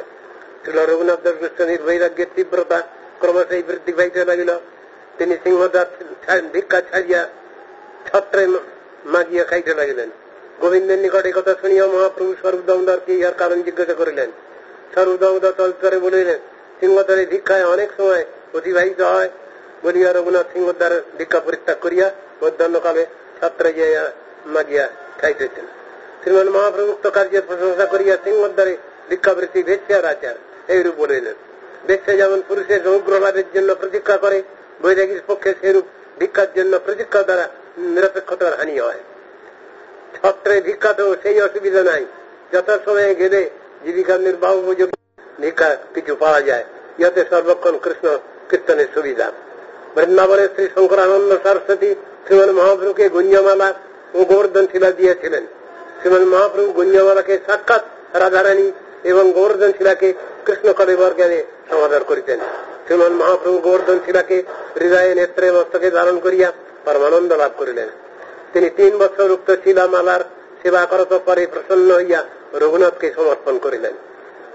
শ্রীল রঘুনাথ দাস গোস্বামীর বৈরাগ্যের তীব্রতা ক্রমশই বৃদ্ধি পাইতে লাগিল। তিনি সিংহদাস ভিক্ষা ছাড়িয়া ছত্রে মাগিয়া খাইতে লাগিলেন। গোবিন্দের নিকটে কথা শুনিয়া মহাপ্রভু স্বরূপ দামোদরকে ইহার কারণ জিজ্ঞাসা করিলেন। স্বরূপ দামোদর তলতরে বলিলেন, সিংহদ্বারে ভিক্ষায় অনেক সময় অতিবাহিত হয় বলিয়া রঘুনাথ সিংহদ্বার ভিক্ষা পরিত্যাগ করিয়া মধ্যাহ্নকালে ছত্রে যাইয়া মাগিয়া খাইতেছেন। শ্রীমান মহাপ্রভু উক্ত কার্যের প্রশংসা করিয়া সিংহদ্বারে ভিক্ষাবৃত্তি বেশ্যার আচার এইরূপ বলিলেন। বেশ্যা যেমন পুরুষের সমগ্র লাভের জন্য প্রতীক্ষা করে, বৈরাগীর পক্ষে সেরূপ ভিক্ষার জন্য প্রতীক্ষা দ্বারা নিরপেক্ষতার হানি হয়। ছত্রে ভিক্ষাতেও সেই অসুবিধা নাই, যথাসময়ে গেলে জীবিকার নির্বাহ উপযোগী ভিক্ষা কিছু পাওয়া যায়। ইহাতে সর্বক্ষণ কৃষ্ণ কীর্তনের সুবিধা। বৃন্দাবনের শ্রী শঙ্করানন্দ সরস্বতী শ্রীমান মহাপ্রভুকে গুঞ্জমালা ও গোবর্ধন শিলা দিয়েছিলেন। শ্রীমান মহাপ্রভু গুঞ্জমালাকে সাক্ষাৎ রাধারানী এবং গোবর্ধন শিলাকে কৃষ্ণ কলেবর জ্ঞানে সমাদর করিতেন। শ্রীমান মহাপ্রভু গোবর্ধন শিলাকে হৃদয়ে নেত্রে মস্তকে ধারণ করিয়া পরমানন্দ লাভ করিলেন। তিনি 3 বছর উক্ত শিলামালার সেবা করত পরে প্রসন্ন হইয়া রঘুনাথকে সমর্পণ করিলেন।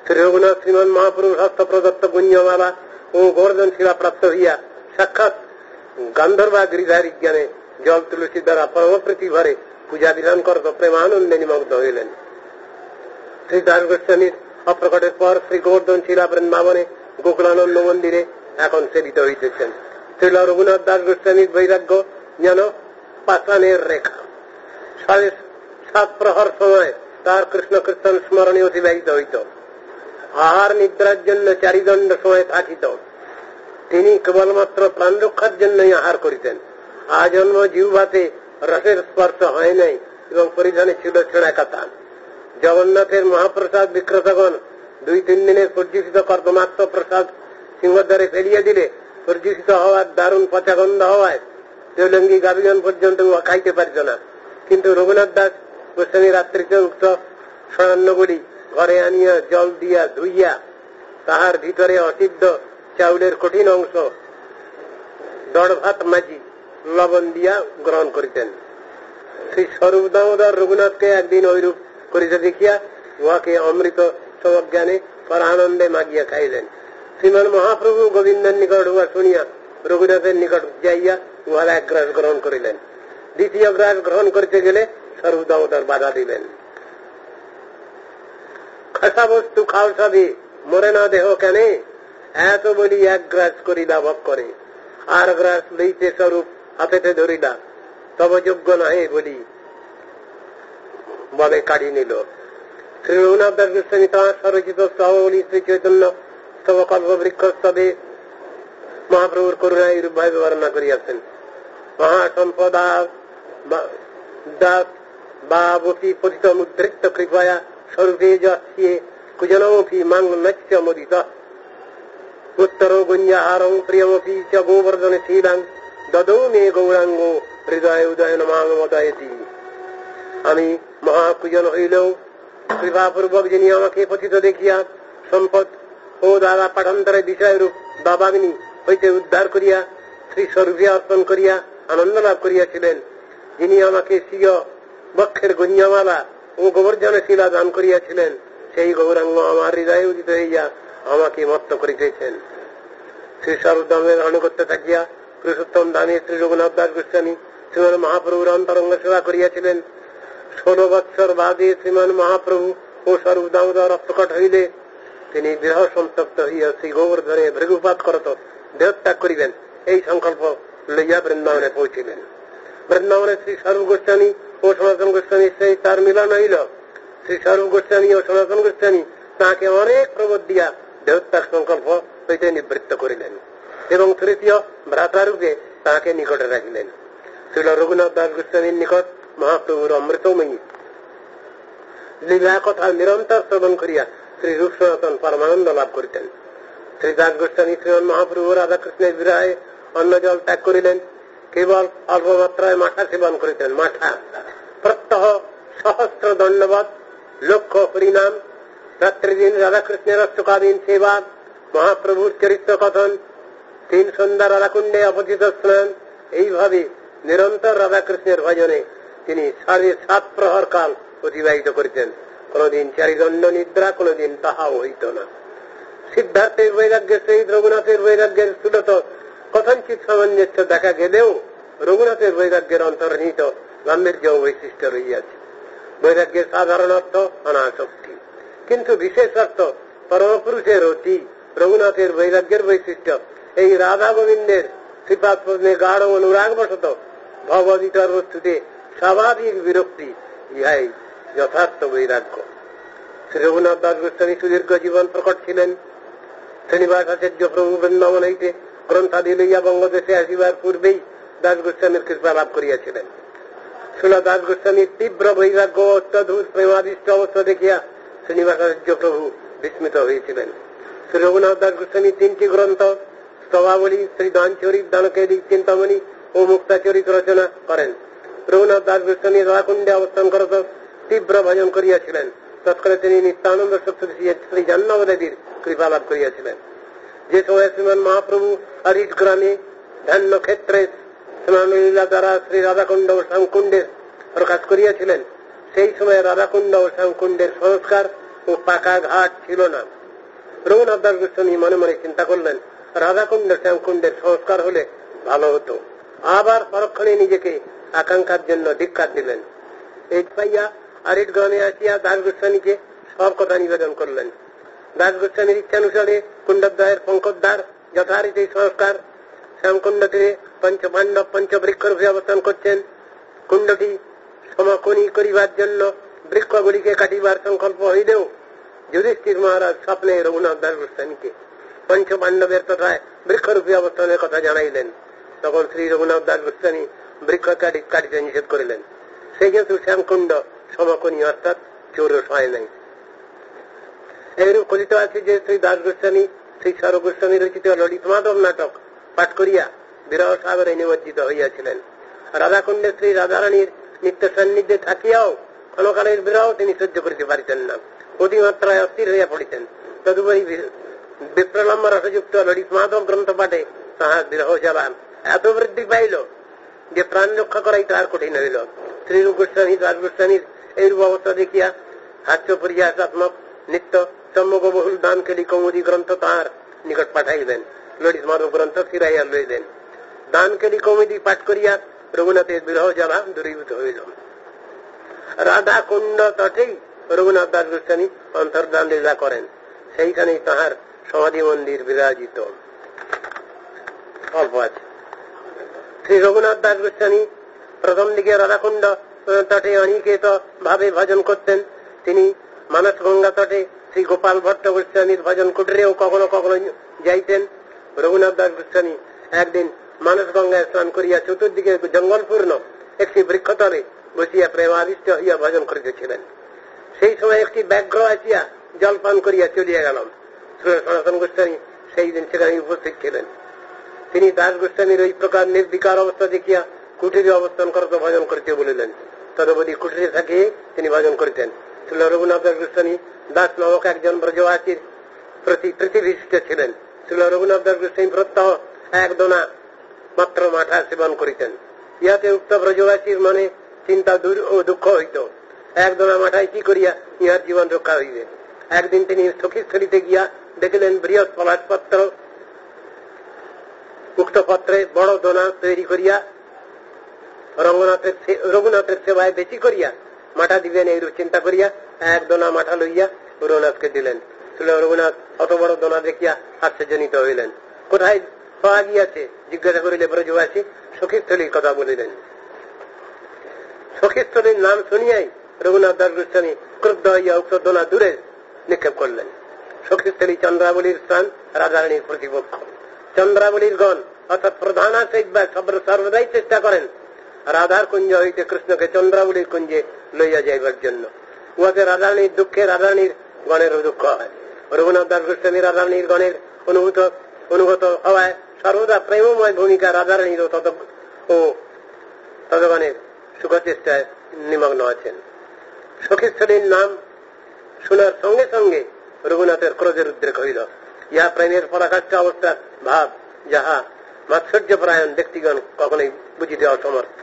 শ্রী রঘুনাথ শ্রীমান মহাপ্রভুর হস্ত প্রদত্ত গুঞ্জমালা ও গোবর্ধন শিলা প্রাপ্ত হইয়া সাক্ষাৎ গান্ধর্বা গিরিধারী জ্ঞানে জল তুলসী দ্বারা পরমপ্রীতি ভরে পূজা বিধান করত প্রেমানন্দে নিমগ্ন হইলেন। শ্রী দাস গোস্বামীর অপ্রকটের পর শ্রী গোবর্ধন শিলা বৃন্দাবনে গোকুলানন্দ মন্দিরে এখন সেবিত হইতেছেন। শ্রী রঘুনাথ দাস গোস্বামীর বৈরাগ্য যেন পাষাণের রেখা। 7 প্রহর সময় তার কৃষ্ণ কীর্তন স্মরণে অতিবাহিত হইত। আহার নিদ্রার জন্য 4 দণ্ড সময় থাকিত। তিনি কেবলমাত্র প্রাণ রক্ষার জন্যই আহার করিতেন। আজন্ম জিহ্বাতে রসের স্পর্শ হয় নাই এবং পরিধানে ছিল ছেঁড়া কাতা। জগন্নাথের মহাপ্রসাদ বিক্রেতাগণ 2-3 দিনের পর্যুষিত কর্দমাক্ত প্রসাদ সিংহদ্বারে ফেলিয়ে দিলে পর্যুষিত হওয়ার দারুণ পচা গন্ধ হওয়ায় চৌলঙ্গি গাবিগণ পর্যন্ত খাইতে পারত না। কিন্তু রঘুনাথ দাস গোস্বামী রাত্রিতে উক্ত স্বর্ণগুলি ঘরে আনিয়া জল দিয়া ধুইয়া তাহার ভিতরে অসিদ্ধ চাউলের কঠিন অংশ 1.5 ভাত মাঝি লবণ দিয়া গ্রহণ করিতেন। শ্রী স্বরূপ দামোদর রঘুনাথকে একদিন ঐরূপ করিতে দেখিয়া উহাকে অমৃত সমজ্ঞানে পরানন্দে মাগিয়া খাইলেন। শ্রীমান মহাপ্রভু গোবিন্দের নিকট উহা শুনিয়া রঘুনাথের নিকট যাইয়া উহার 1 গ্রাস গ্রহণ করিলেন। দ্বিতীয় গ্রাস গ্রহণ করিতে গেলে স্বরূপ দামোদর বাধা দিলেন। খাসা বস্তু খাও সবে, মরে না দেহ কেনে, এত বলি 1 গ্রাস করিলা ভোগ করে। আর গ্রাস লইতে স্বরূপ হাতেতে ধরিলা, তব যোগ্য নহে বলি বলে কাড়ি নিল। শ্রী রঘুনাথ দাস গোস্বামী তাঁর স্বরচিত স্তবলী শ্রী চৈতন্য স্তব কল্পবৃক্ষ স্তবে মহাপ্রভুর করুণা এইরূপ ভাবে বর্ণনা করিয়াছেন। মহাসম্পদা দাস বাবপি পতিত মুদ্রিত কৃপয়া স্বরূপে যস্যে কুজনমপি মাং নচ্য মোদিত উত্তরো গুঞ্জাহারং প্রিয়মপি চ গোবর্ধন শীলাং দদৌ মে গৌরাঙ্গ হৃদয় উদয়ন মাং মদয়তি। আমি মহাকুজন হইলেও কৃপাপূর্বক যিনি আমাকে পতিত দেখিয়া সম্পদ ও দ্বারা পাঠান্তরে বিষয়রূপ দাবাগ্নি হইতে উদ্ধার করিয়া শ্রী স্বরূপে অর্পণ করিয়া আনন্দ লাভ করিয়াছিলেন, যিনি আমাকে স্বীয় বক্ষের গুঞ্জমালা ও গোবর্ধন শিলা দান করিয়াছিলেন, সেই গৌরাঙ্গ আমার হৃদয়ে উদিত হইয়া আমাকে মত্ত করিতেছেন। শ্রী স্বরূপধামের অনুগত্য থাকিয়া পুরুষোত্তম ধামে শ্রী রঘুনাথ দাস গোস্বামী শ্রীমান মহাপ্রভুর অন্তরঙ্গ সেবা করিয়াছিলেন। 16 বৎসর বাদে শ্রীমান মহাপ্রভু ও স্বরূপ দামোদর প্রকট হইলে তিনি দেহ সন্তপ্ত হইয়া শ্রী গোবর্ধনে ভৃগুপাত করত দেহত্যাগ করিবেন এই সংকল্প লইয়া বৃন্দাবনে পৌঁছিলেন। বৃন্দাবনে শ্রী স্বরূপ গোস্বামী ও সনাতন গোস্বামীর সেই তার মিলন হইল। শ্রী স্বরূপ গোস্বামী ও সনাতন গোস্বামী তাকে অনেক প্রবোধ দিয়া দেহত্যাগ সংকল্প হইতে নিবৃত্ত করিলেন এবং তৃতীয় ভ্রাতারূপে তাহাকে নিকটে রাখিলেন। শ্রীল রঘুনাথ দাস গোস্বামীর নিকট মহাপ্রভুর অমৃতময়ী লীলা কথা নিরন্তর শ্রবণ করিয়া শ্রী রূপ সনাতন পরমানন্দ লাভ করিতেন। শ্রী দাস গোস্বামী শ্রীমন মহাপ্রভু রাধাকৃষ্ণের বিরহে অন্ন জল ত্যাগ করিলেন, কেবল অল্প মাত্রায় মাঠা সেবন করিতেন। মাঠা প্রত্যহ সহস্র দণ্ডবত, লক্ষ্য হরিনাম, রাত্রিদিন রাধাকৃষ্ণের অষ্টকালীন সেবা, মহাপ্রভুর চরিত্র কথন, 3 সন্ধ্যা রাধাকুণ্ডে অপচিত স্নান, এইভাবে নিরন্তর রাধাকৃষ্ণের ভজনে তিনি 7.5 প্রহর কাল অতিবাহিত করিতেন। কোনদিন 4 দণ্ড নিদ্রা, কোনদিন তাহাও হইত না। সিদ্ধার্থের বৈরাগ্যের সহিত রঘুনাথের বৈরাগ্যের স্থূলত কথঞ্চিত সামঞ্জস্য দেখা গেলেও রঘুনাথের বৈরাগ্যের অন্তর্নিহিত গাম্ভীর্য বৈশিষ্ট্য রহিয়াছে। বৈরাগ্যের সাধারণ অর্থ অনাসক্তি, কিন্তু বিশেষ অর্থ পরমপুরুষের অতি। রঘুনাথের বৈরাগ্যের বৈশিষ্ট্য এই রাধা গোবিন্দের শ্রীপাদ পদ্মে গাঢ় অনুরাগ বশত ভগবদ্গীতার বস্তুতে স্বাভাবিক বিরক্তি, ইহাই যথার্থ বৈরাগ্য। শ্রী রঘুনাথ দাস গোস্বামী সুদীর্ঘ জীবন প্রকট ছিলেন। শ্রীনিবাস আচার্য প্রভু বৃন্দাবন হইতে গ্রন্থাদি লইয়া বঙ্গদেশে আসিবার পূর্বেই দাস গোস্বামীর কৃপা লাভ করিয়াছিলেন। শ্রীল দাস গোস্বামীর তীব্র বৈরাগ্য ও অত্যধূত প্রেমাদিষ্ট অবস্থা দেখিয়া শ্রীনিবাস আচার্য প্রভু বিস্মিত হয়েছিলেন। শ্রী রঘুনাথ দাস গোস্বামী 3টি গ্রন্থ স্তবাবলী, শ্রী দানচরিত, দানকেদিক, চিন্তামণি ও মুক্তাচরিত রচনা করেন। রঘুনাথ দাস গোস্বামী রাধাকুণ্ডে অবস্থান করত তীব্র ভজন করিয়াছিলেন। তৎকালে তিনি নিত্যানন্দ সপ্তদশী শ্রী জাহ্নবীর কৃপা লাভ করিয়াছিলেন। যে সময় শ্রীমান মহাপ্রভু হরিশ গ্রামে ধান্য ক্ষেত্রে স্নানলীলা দ্বারা শ্রী রাধাকুণ্ড ও শ্যামকুণ্ডের প্রকাশ করিয়াছিলেন, সেই সময় রাধাকুণ্ড ও শ্যামকুণ্ডের সংস্কার ও পাকা ঘাট ছিল না। রঘুনাথ দাস গোস্বামী মনে মনে চিন্তা করলেন, রাধাকুণ্ড শ্যামকুণ্ডের সংস্কার হলে ভালো হতো। আবার পরক্ষণে নিজেকে আকাঙ্ক্ষার জন্য ধিক্কার দিলেন। এই পাইয়া আরিট গ্রামে আসিয়া দাস গোস্বামীকে সব কথা নিবেদন করলেন। দাস গোস্বামীর ইচ্ছানুসারে কুণ্ডদ্বয়ের পঙ্কদ্বার যথারীতি সংস্কার। শ্যামকুণ্ড তীরে পঞ্চপাণ্ডব পঞ্চবৃক্ষ রূপে অবস্থান করছেন। কুণ্ডটি সমকোণী করিবার জন্য বৃক্ষগুলিকে কাটিবার সংকল্প হইলেও যুধিষ্ঠির মহারাজ স্বপ্নে রঘুনাথ দাস গোস্বামীকে পঞ্চপাণ্ডবের তথা বৃক্ষরূপী অবস্থানের কথা জানাইলেন। তখন শ্রী রঘুনাথ দাস গোস্বামী বৃক্ষ কাটিতে নিষেধ করিলেন। সেই যেহেতু শ্যামকুণ্ড সমকোণী, অর্থাৎ চৌরস হয় নাই। এইরূপ কথিত আছে যে শ্রী দাস গোস্বামী শ্রী স্বরূপ গোস্বামী রচিত ললিত মাধব নাটক পাঠ করিয়া বিরহ সাগরে নিমজ্জিত হইয়াছিলেন। রাধাকুণ্ডে শ্রী রাধারানীর নিত্য সান্নিধ্যে থাকিয়াও ক্ষণকালের বিরহ তিনি সহ্য করিতে পারিতেন না, অতিমাত্রায় অস্থির হইয়া পড়িতেন। তদুপরি বিপ্রলম্ব রসযুক্ত ললিত মাধব গ্রন্থ পাঠে তাহার বিরহ জ্বালা এত বৃদ্ধি পাইল যে প্রাণ রক্ষা করাই তাহার কঠিন হইল। শ্রীরূপ গোস্বামী দাস গোস্বামীর এইরূপ অবস্থা দেখিয়া হাস্য পরিহাসাত্মক নিত্য সম্মুখবহুল দানকেলি কৌমুদী গ্রন্থ তাহার নিকট পাঠাইলেন। ললিত মাধব গ্রন্থ ফিরাইয়া লইলেন। দানকেলি কৌমুদী পাঠ করিয়া রঘুনাথের বিরহ জ্বালা দূরীভূত হইল। রাধা কুণ্ড তটেই রঘুনাথ দাস গোস্বামী অন্তর্ধান লীলা করেন। সেইখানেই তাহার সমাধি মন্দির বিরাজিত। অল্প আছে। শ্রী রঘুনাথ দাস গোস্বামী প্রথম দিকে রাধাকুণ্ড তটে অনিকেত ভাবে ভজন করতেন। তিনি মানস গঙ্গা তটে শ্রী গোপাল ভট্ট গোস্বামীর ভজন কুটিরেও কখনো কখনো যাইতেন। রঘুনাথ দাস গোস্বামী একদিন মানস গঙ্গায় স্নান করিয়া চতুর্দিকে জঙ্গলপূর্ণ একটি বৃক্ষতলে বসিয়া প্রেমাদিষ্ট হইয়া ভজন করিতেছিলেন। সেই সময় একটি ব্যাঘ্র আসিয়া জলপান করিয়া চলিয়া গেল। সনাতন গোস্বামী সেই দিন সেখানে উপস্থিত ছিলেন। তিনি দাস গোস্বামীর ওই প্রকার নির্বিকার অবস্থা দেখিয়া কুটিরে অবস্থান করতে ভজন করিতে বলিলেন। তদবধি কুটিরে থাকিয়ে তিনি ভজন করিতেন। শ্রী রঘুনাথ দাস গোস্বামী দাস নামক একজন ব্রজবাসীর প্রতি প্রীতিবিষ্ট ছিলেন। শ্রী রঘুনাথ দাস গোস্বামী প্রত্যহ 1 দোনা মাত্র মাঠা সেবন করিতেন। ইহাতে উক্ত ব্রজবাসীর মনে চিন্তা দূর ও দুঃখ হইত। 1 দোনা মাঠায় কি করিয়া ইহার জীবন রক্ষা হইবে। একদিন তিনি সখীস্থলিতে গিয়া দেখিলেন বৃহৎ পলাশপত্র। উক্ত পত্রে বড় দোনা তৈরি করিয়া রঘুনাথের সেবায় বেশি করিয়া মাঠা দিবেন, এইরূপ চিন্তা করিয়া 1 দোনা মাঠা লইয়া রঘুনাথকে দিলেন। রঘুনাথ অত বড় দোনা দেখিয়া আশ্চর্যজনিত হইলেন। কোথায় পাওয়া গিয়াছে জিজ্ঞাসা করিলে ব্রজবাসী সখীস্থলীর কথা বলিলেন। সখীস্থলীর নাম শুনিয়াই রঘুনাথ দাস গোস্বামী ক্রুদ্ধ হইয়া উক্ত দোনা দূরে নিক্ষেপ করলেন। সখীস্থলী চন্দ্রাবলীর স্থান, রাধারানীর প্রতিপক্ষ। চন্দ্রাবলীর গণ অর্থাৎ প্রধানা সৈবা সর্বদাই চেষ্টা করেন রাধার কুঞ্জ হইতে কৃষ্ণকে চন্দ্রাবলীর কুঞ্জে লইয়া যাইবার জন্য। উহাতে রাধারানীর দুঃখে রাধারানীর গণেরও দুঃখ হয়। রঘুনাথ দাস গোস্বামী রাধারানীর গণের অনুগত হওয়ায় সর্বদা প্রেমময় ভূমিকা রাধারানীর ও তদগণের সুখচেষ্টায় নিমগ্ন আছেন। সখীস্থলীর নাম শোনার সঙ্গে সঙ্গে রঘুনাথের ক্রোধের উদ্রেক হইল। ইহা প্রেমের পরাকাষ্ঠ অবস্থার ভাব, যাহা মাৎসর্যপরায়ণ ব্যক্তিগণ কখনোই বুঝিতে অসমর্থ।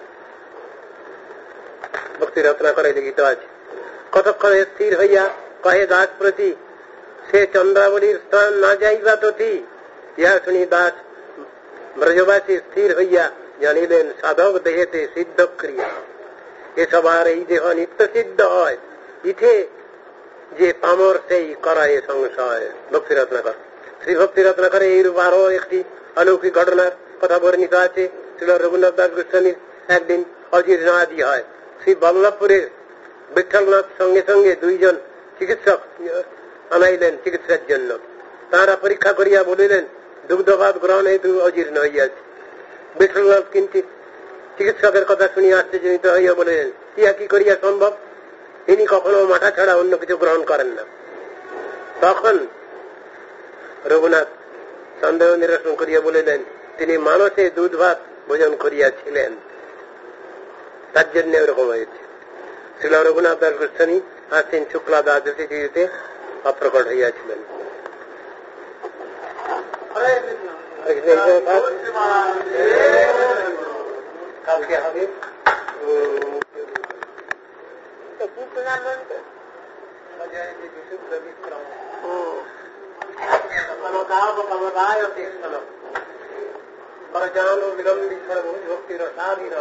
ভক্তি রচনা করে লিখিত আছে, কতক্ষণে স্থির হইয়া কহে দাস প্রতি, সে চন্দ্রাবলীর স্থান না যাইবা তথি। ইহা শুনি দাস ব্রজবাসী স্থির হইয়া জানিলেন সাধক দেহেতে সিদ্ধ ক্রিয়া। এসবার এই দেহ নিত্য সিদ্ধ হয়, ইথে যে পামর সেই করায় সংশয়। ভক্তি রত্নাকর, শ্রী ভক্তি রত্নাকরে এইরূপ আরো একটি অলৌকিক ঘটনার কথা বর্ণিত আছে। শ্রী রঘুনাথ দাস গোস্বামীর একদিন অজীর্ণ আদি হয়। শ্রী বল্লভপুরের বিঠ্ঠলনাথ সঙ্গে সঙ্গে দুইজন চিকিৎসক আনাইলেন চিকিৎসার জন্য। তাঁরা পরীক্ষা করিয়া বলিলেন দুগ্ধভাত গ্রহণ হেতু অজীর্ণ হইয়াছে। বিঠ্ঠলনাথ কিঞ্চিৎ চিকিৎসকের কথা শুনিয়া আশ্চর্যজনিত হইয়া বলিলেন, ইহা কি করিয়া সম্ভব? তিনি কখনো মাথা ছাড়া অন্য কিছু গ্রহণ করেন না। তখন রঘুনাথ সন্দেহ নিরসন করিয়া বলিলেন, তিনি মানসে দুধ ভাত ভোজন করিয়াছিলেন, তার জন্য এরকম হয়েছে। শ্রীল রঘুনাথ দাস গোস্বামী আশ্বিন শুক্লা দ্বাদশী তিথিতে অপ্রকট হইয়াছিলেন। কালকে হবে জানো বিলম্বী সর্বভূজ ভক্তির সাধীন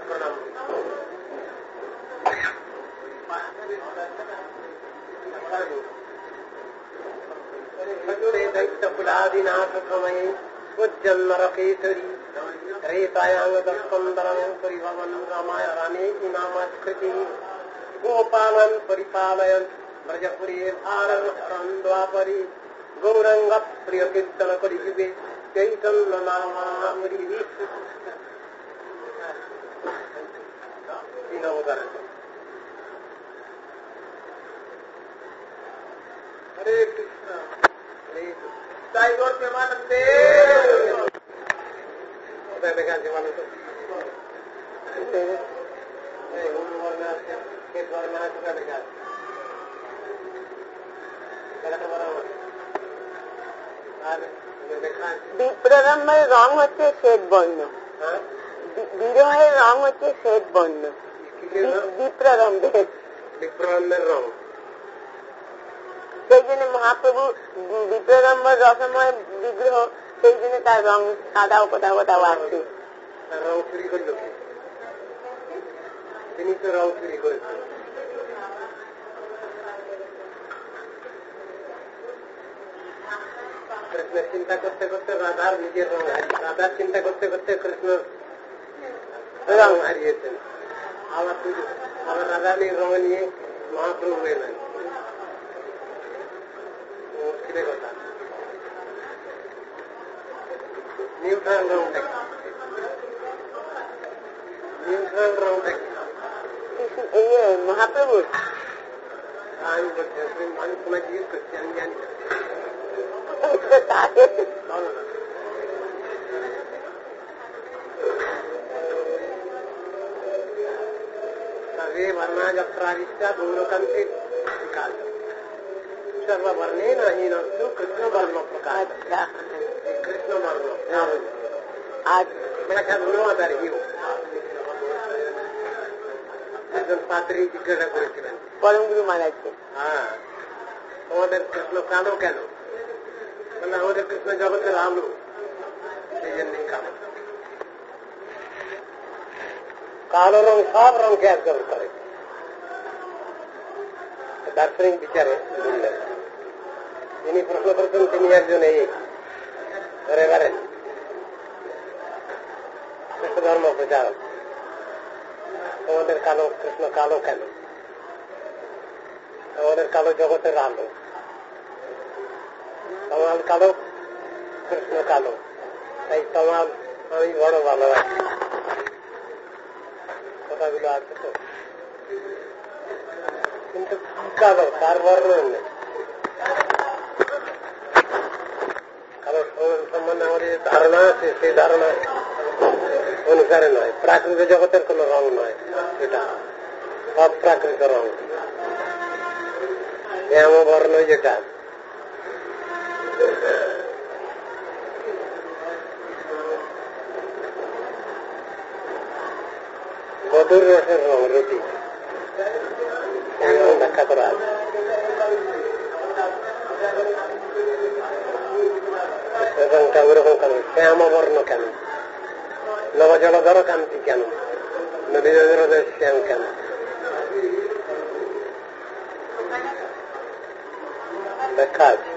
প্রণাম। दैत्यकुलादिनाथ समये उज्जन्मरकेसरी रेतायाङ्गदस्कन्दरं परिभवन् रामाय रामे नामाकृति गोपालन् परिपालयन् ब्रजपुरे भारतन्द्वापरि गौरङ्गप्रियकीर्तन कलियुगे चैतन्यनामावरी। हरे कृष्ण हरे कृष्ण गौर प्रेमानंदे দেখা জীবন বিপ্ররম্ভের রং হচ্ছে শ্বেত বর্ণ, বিরহের রং হচ্ছে শ্বেত বর্ণ। বিপ্ররম্ভের রং, সেই জন্য মহাপ্রভু বিপ্ররম্ভর রসময় বিগ্রহ, সেই জন্য তার রং সাদাও কোথাও কোথাও আসছে। রং চুরি করল, তিনি তো রং চুরি করেছেন। কৃষ্ণের চিন্তা করতে করতে রাধার নিজের রং হারিয়ে, রাধার চিন্তা করতে করতে কৃষ্ণ রং হারিয়েছেন। আবার রাধার রং নিয়ে মহাপ্রভু এলেন। মুশকিলের কথা। নিউট্রাল রংটা কি? নিউট্রাল রংটা কি? মহাপ্রভু আমি বলছি, আমি তোমায় জিজ্ঞেস করছি, আমি জানি না। सर्वे वर्णा जत्रादिष्टा गुणकंठे विकास सर्ववर्णे नहीं नस्तु कृष्ण वर्ण प्रकाश। कृष्ण वर्ण आज मेरा ख्याल नो आधार ही हो। একজন পাদ্রী জিজ্ঞাসা করেছিলেন পরম গুরু মহারাজকে, হ্যাঁ আমাদের কৃষ্ণ কালো কেন? মানে আমাদের কৃষ্ণ জগতের আলো, সেই জন্যই কালো। কালো রং সব রঙকে একজন করে। দার্শনিক বিচারে যিনি প্রশ্ন করছেন তিনি একজন এই রেভারেন্ড খ্রিস্ট ধর্ম প্রচারক। তোমাদের কালো কৃষ্ণ কালো কেন? আমাদের কালো জগতের আলো, তমাল কালো, কৃষ্ণ কালো, তাই তমাল আমি বড় ভালো আছি। কথাগুলো আছে তো, কিন্তু কালো তার বর্ণন নেই। কালো সম্বন্ধে আমাদের যে ধারণা আছে সেই ধারণা অনুসারে নয়, প্রাকৃতিক জগতের কোন রং নয়, সেটা অপ্রাকৃত রং। শ্যামবর্ণ যেটা, মধুর রসের রং, রুটি ব্যাখ্যা করা আছে। রংটা ওরকম কেন? শ্যামবর্ণ কেন? নবজলধর কান্তি কেন? নদীর শ্যাম কেন? ব্যাখ্যা আছে।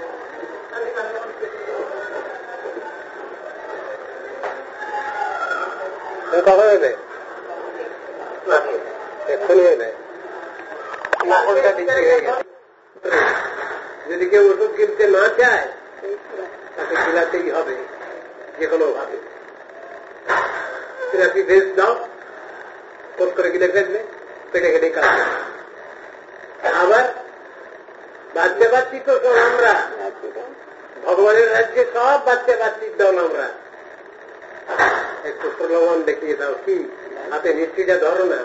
কখন এলে? এক্ষুনি এলে। যদি কেউ ওষুধ কিনতে না চায় তাকে গিলাতেই হবে যে কোনো ভাবে। সিরাপি ভেজ দাও, কোট করে গিলে ফেলবে, পেটে কেটে কাটবে। আবার বাচ্চা বাচ্চি তো সব আমরা, ভগবানের রাজ্যে সব বাচ্চা বাচ্চির দল আমরা। একটু প্রলোভন দেখিয়ে দাও, কি হাতে মিষ্টিটা ধরো না,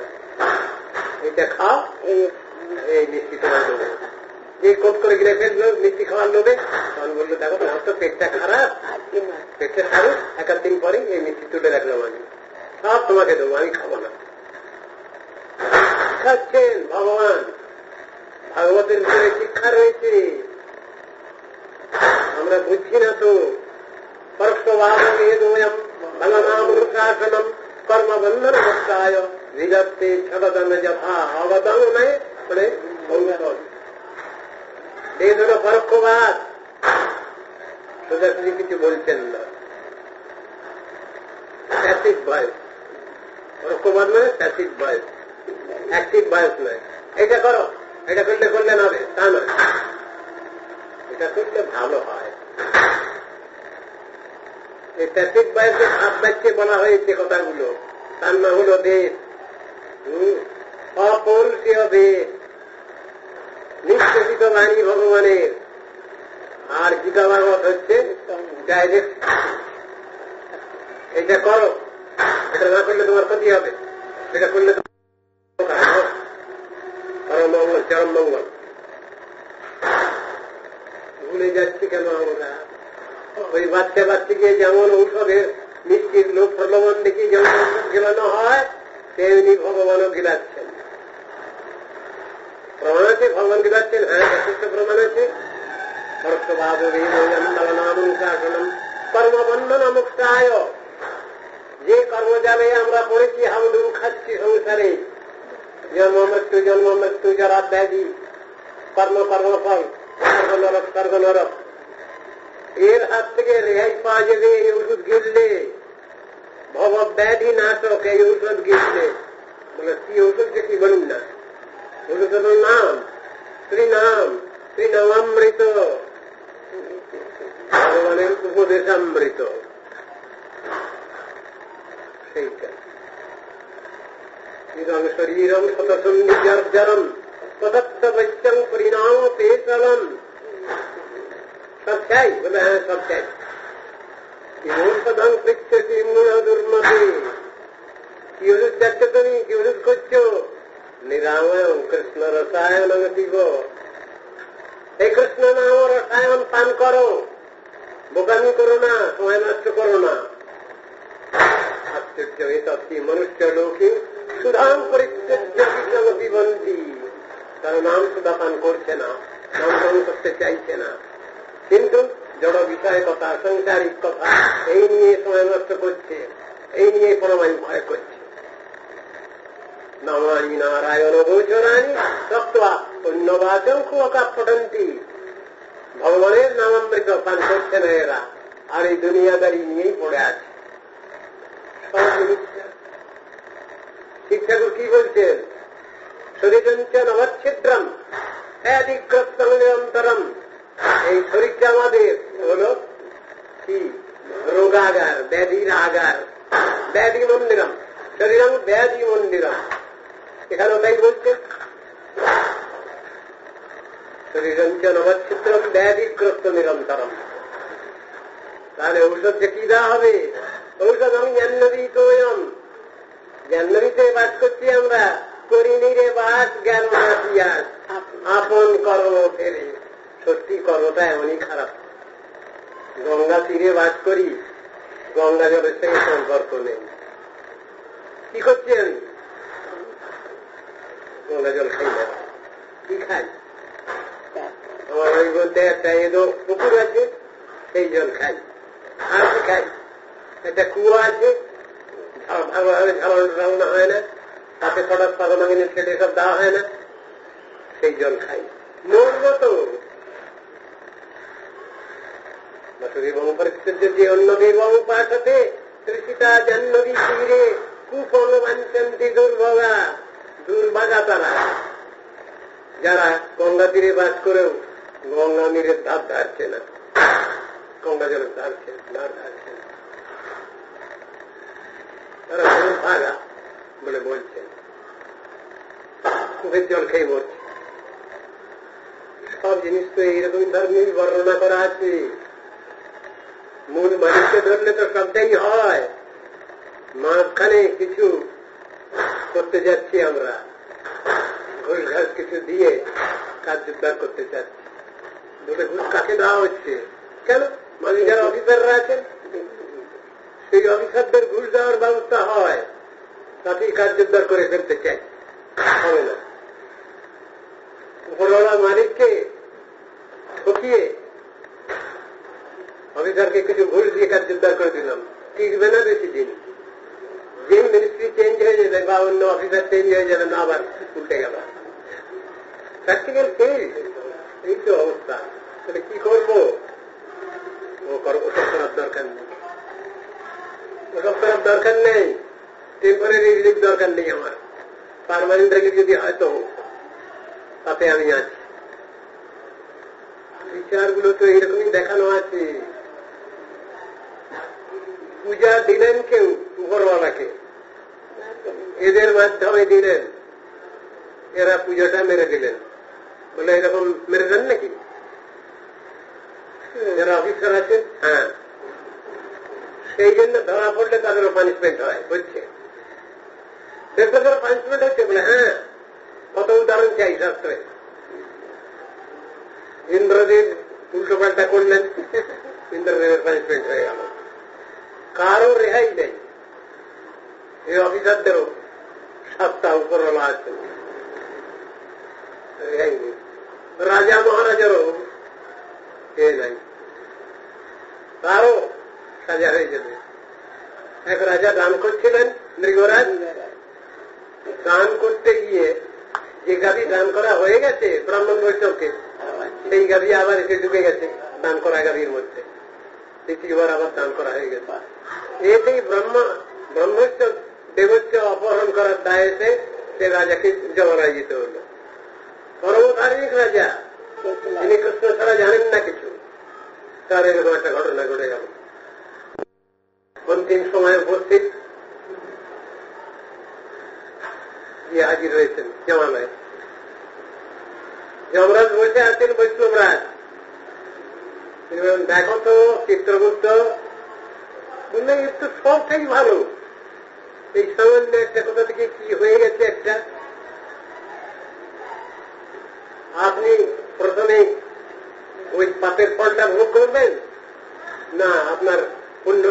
এটা খাও, এই মিষ্টি তোমার দেবো। এই কোট করে গিলে ফেললো মিষ্টি খাওয়ার লোভে, তখন বললো দেখো তোমার তো পেটটা খারাপ, পেটটা খারাপ, এক দিন পরে এই মিষ্টি তুলে রাখলাম আমি, সব তোমাকে দেবো, আমি খাবো না। খাচ্ছেন ভগবান, ভাগবতের ভিতরে শিক্ষা রয়েছে, আমরা বুঝছি না তো। পরোক্ষভাবমেদোয়ম বলনামনুশাসনম কর্মবন্ধন মুক্তায় বিদত্তে ছদদন যথা অবদনে মানে এই ধরো পরোক্ষবাদ। সোজাসুজি কিছু বলছেন না, প্যাসিভ ভয়েস। পরোক্ষবাদ মানে প্যাসিভ ভয়েস, অ্যাক্টিভ ভয়েস নয়। এটা করো, এটা করলে করলে না হবে তা নয়, এটা করলে ভালো হয়। এই প্যাসিভ ভয়েসে ভাব বাচ্চে বলা হয়েছে কথাগুলো, তার নাম হল বেদ, অপৌরুষীয় বেদ, নিষ্কাশিত বাণী ভগবানের। আর গীতা ভাগবত হচ্ছে ডাইরেক্ট, এটা করো, এটা না করলে তোমার ক্ষতি হবে, এটা করলে পরম মঙ্গল, চরম মঙ্গল। ভুলে যাচ্ছি কেন আমরা? ওই বাচ্চা বাচ্চাকে যেমন ঔষধের মিষ্টির লোক প্রলোভন দেখি যেমন ঔষধ গিলানো হয়, তেমনি ভগবানও গিলাচ্ছেন। প্রমাণ আছে ভগবান গিলাচ্ছেন, হ্যাঁ যথেষ্ট প্রমাণ আছে। কর্মবন্ধন মুক্তায়, যে কর্মজালে আমরা পড়েছি হামডুম খাচ্ছি সংসারে, জন্ম মৃত্যু যারা ব্যাধি, কর্ম কর্মফল, স্বর্গ নরক স্বর্গ নরক, এর হাত থেকে রেহাই পাওয়া যাবে এই ওষুধ গিললে। ভব ব্যাধি নাটক এই ঔষধ গিললে। বলে কি ওষুধ যে কি বলুন না, ওষুধের নাম শ্রীনাম, শ্রীনামামৃত, ভগবানের উপদেশামৃত। সেইটা ইদং শরীরম শতসন্নিজর্জরম তদত্তবচ্চং পরিণাম পেশলম। সব চাই? বলে হ্যাঁ সব চাই। ঔষধং পৃচ্ছতি দুর্মতি, কি ওষুধ চাচ্ছ তুমি, কি ওষুধ করছো? নিরাময়ং কৃষ্ণ রসায়ন দিব, এই কৃষ্ণ নাম রসায়ন পান করো, বোকামি করো না, সময় নষ্ট করো না। আশ্চর্য এতী মনুষ্য লোকে সুধাম পরিত্যজ্যমতি বন্দি, তারা নাম সুধা পান করছে না, নাম গ্রহণ করতে চাইছে না, কিন্তু জড় বিষয় কথা, সাংসারিক কথা, এই নিয়ে সময় নষ্ট করছে, এই নিয়ে পরমায়ু ভয় করছে। নামানি নারায়ণ গোচরানি তত্ত্বা অন্যবাচং কুয়াকা পঠন্তি, ভগবানের নামামৃত পান করছে না এরা, আর এই দুনিয়াদারি নিয়েই পড়ে আছে। শিব ঠাকুর কি বলছেন? শরীরঞ্চ নবচ্ছিদ্রম ব্যাধিগ্রস্ত নিরন্তরম। এই শরীরটা আমাদের হল কি? রোগাগার, ব্যাধির আগার, ব্যাধি মন্দিরম, শরীরম ব্যাধি মন্দিরম। এখানে তাই বলছেন শরীরঞ্চ নবচ্ছিদ্রম ব্যাধিগ্রস্ত নিরন্তরম। তাহলে ঔষধ যে কি দেওয়া হবে? ঔষধ আমি জাহ্নবী তোয়ম, জাহ্নবীতে বাস করছি আমরা। করিনি রে বাস জ্ঞান নাথিয়াস, আপন কর্ম ফেরে। সত্যি কর্মটা এমনই খারাপ। গঙ্গা তীরে বাস করি, গঙ্গা জলের সঙ্গে সম্পর্ক নেই। কি করছি আমি? গঙ্গা জল খাই না। কি খাই? আমার ওই বলতে একটা এদো পুকুর আছে, সেই জল খাই। আর কি খাই? একটা কুয়া আছে, ভালোভাবে ঝালানো হয় না, তাতে হঠাৎ পারমাণবিক ছেলে সব দেওয়া হয় না, সেই জল খাই। মরব তো। যে অন্যদের বাবু পাঠাতে তৃষিতা জাহ্নবী তীরে কুপন বাঞ্চন্তি দুর্ভোগা। দুর্ভাগা তারা যারা গঙ্গা তীরে বাস করেও গঙ্গা নীরের ধার ধারছে না, গঙ্গা জলের ধার ধারছে না, তারা দুর্ভাগা বলে বলছেন। কূপের জল খেয়ে মরছে। সব জিনিস তো এইরকম ধর্মের বর্ণনা করা আছে। মূল মানুষকে ধরলে তো সবটাই হয়। মাঝখানে কিছু করতে যাচ্ছি আমরা, ঘুষ ঘাস কিছু দিয়ে কার্যোদ্ধার করতে চাচ্ছি। দুটো ঘুষ কাকে দেওয়া হচ্ছে? কেন? মানে যারা অফিসাররা আছেন, সেই অফিসারদের ঘুষ দেওয়ার ব্যবস্থা হয়, তাতেই কার্যোদ্ধার করে ফেলতে চাই। হবে না। উপরওয়ালা মালিককে ঠকিয়ে অফিসারকে কিছু ঘুষ দিয়ে কার্যোদ্ধার করে দিলাম, টিকবে না বেশি দিন। যে মিনিস্ট্রি চেঞ্জ হয়ে যাবে বা অন্য অফিসার চেঞ্জ হয়ে যাবে, না আবার উল্টে গেল। Practical fail. এই তো অবস্থা। তাহলে কি করবো? ওসব করার দরকার নেই, ওসব করার দরকার নেই। টেম্পোরারি রিলিফ দরকার নেই আমার। পার্মানেন্ট রিলিফ যদি হয়তো তাতে আমি আছি। বিচারগুলো তো এইরকমই দেখানো আছে। পূজা দিলেন কেউ উপরওয়ালাকে, এদের মাধ্যমে দিলেন, এরা পূজাটা মেরে দিলেন। বলে এরকম মেরে দেন নাকি যারা অফিসার আছে? হ্যাঁ, সেই জন্য ধরা পড়লে তাদেরও পানিশমেন্ট হয়, বুঝছে? দেখো পানিশমেন্ট হচ্ছে বলে, হ্যাঁ, কত উদাহরণ চাই শাস্ত্রে। ইন্দ্রদেব উল্টো পাল্টা করলেন, ইন্দ্রদেবের পানিশমেন্ট হয়ে গেল। কারো রেহাই নেই। এই অফিসারদেরও 7টা উপরওয়ালা আছে, রেহাই নেই। রাজা মহারাজারও এ নাই, তারও সাজা হয়ে যাবে। এক রাজা দান করছিলেন, মৃগরাজ। দান করতে গিয়ে যে গাভী দান করা হয়ে গেছে ব্রাহ্মণ বৈষ্ণবকে, সেই গাভী আবার এসে ঢুকে গেছে দান করা গাভীর মধ্যে। দ্বিতীয়বার আবার দান করা হয়ে গেছে। এতেই ব্রহ্মস্য দেবস্য অপহরণ করার দায়েতে সে রাজাকে জমানায় যেতে হল। পরমধার্মিক রাজা, তিনি কৃষ্ণ ছাড়া জানেন না কিছু, তার এরকম একটা ঘটনা ঘটে গেল। অন্তিম সময় উপস্থিত গিয়ে হাজির হয়েছেন জমানায়। যমরাজ বসে আছেন বৈষ্ণবরাজ। দেখো তো চিত্রগুপ্ত, বললে এর তো সবটাই ভালো, এই সামান্য একটা কোথা থেকে কি হয়ে গেছে একটা। আপনি প্রথমে ওই পাপের ফলটা ভোগ করবেন, না আপনার পুণ্য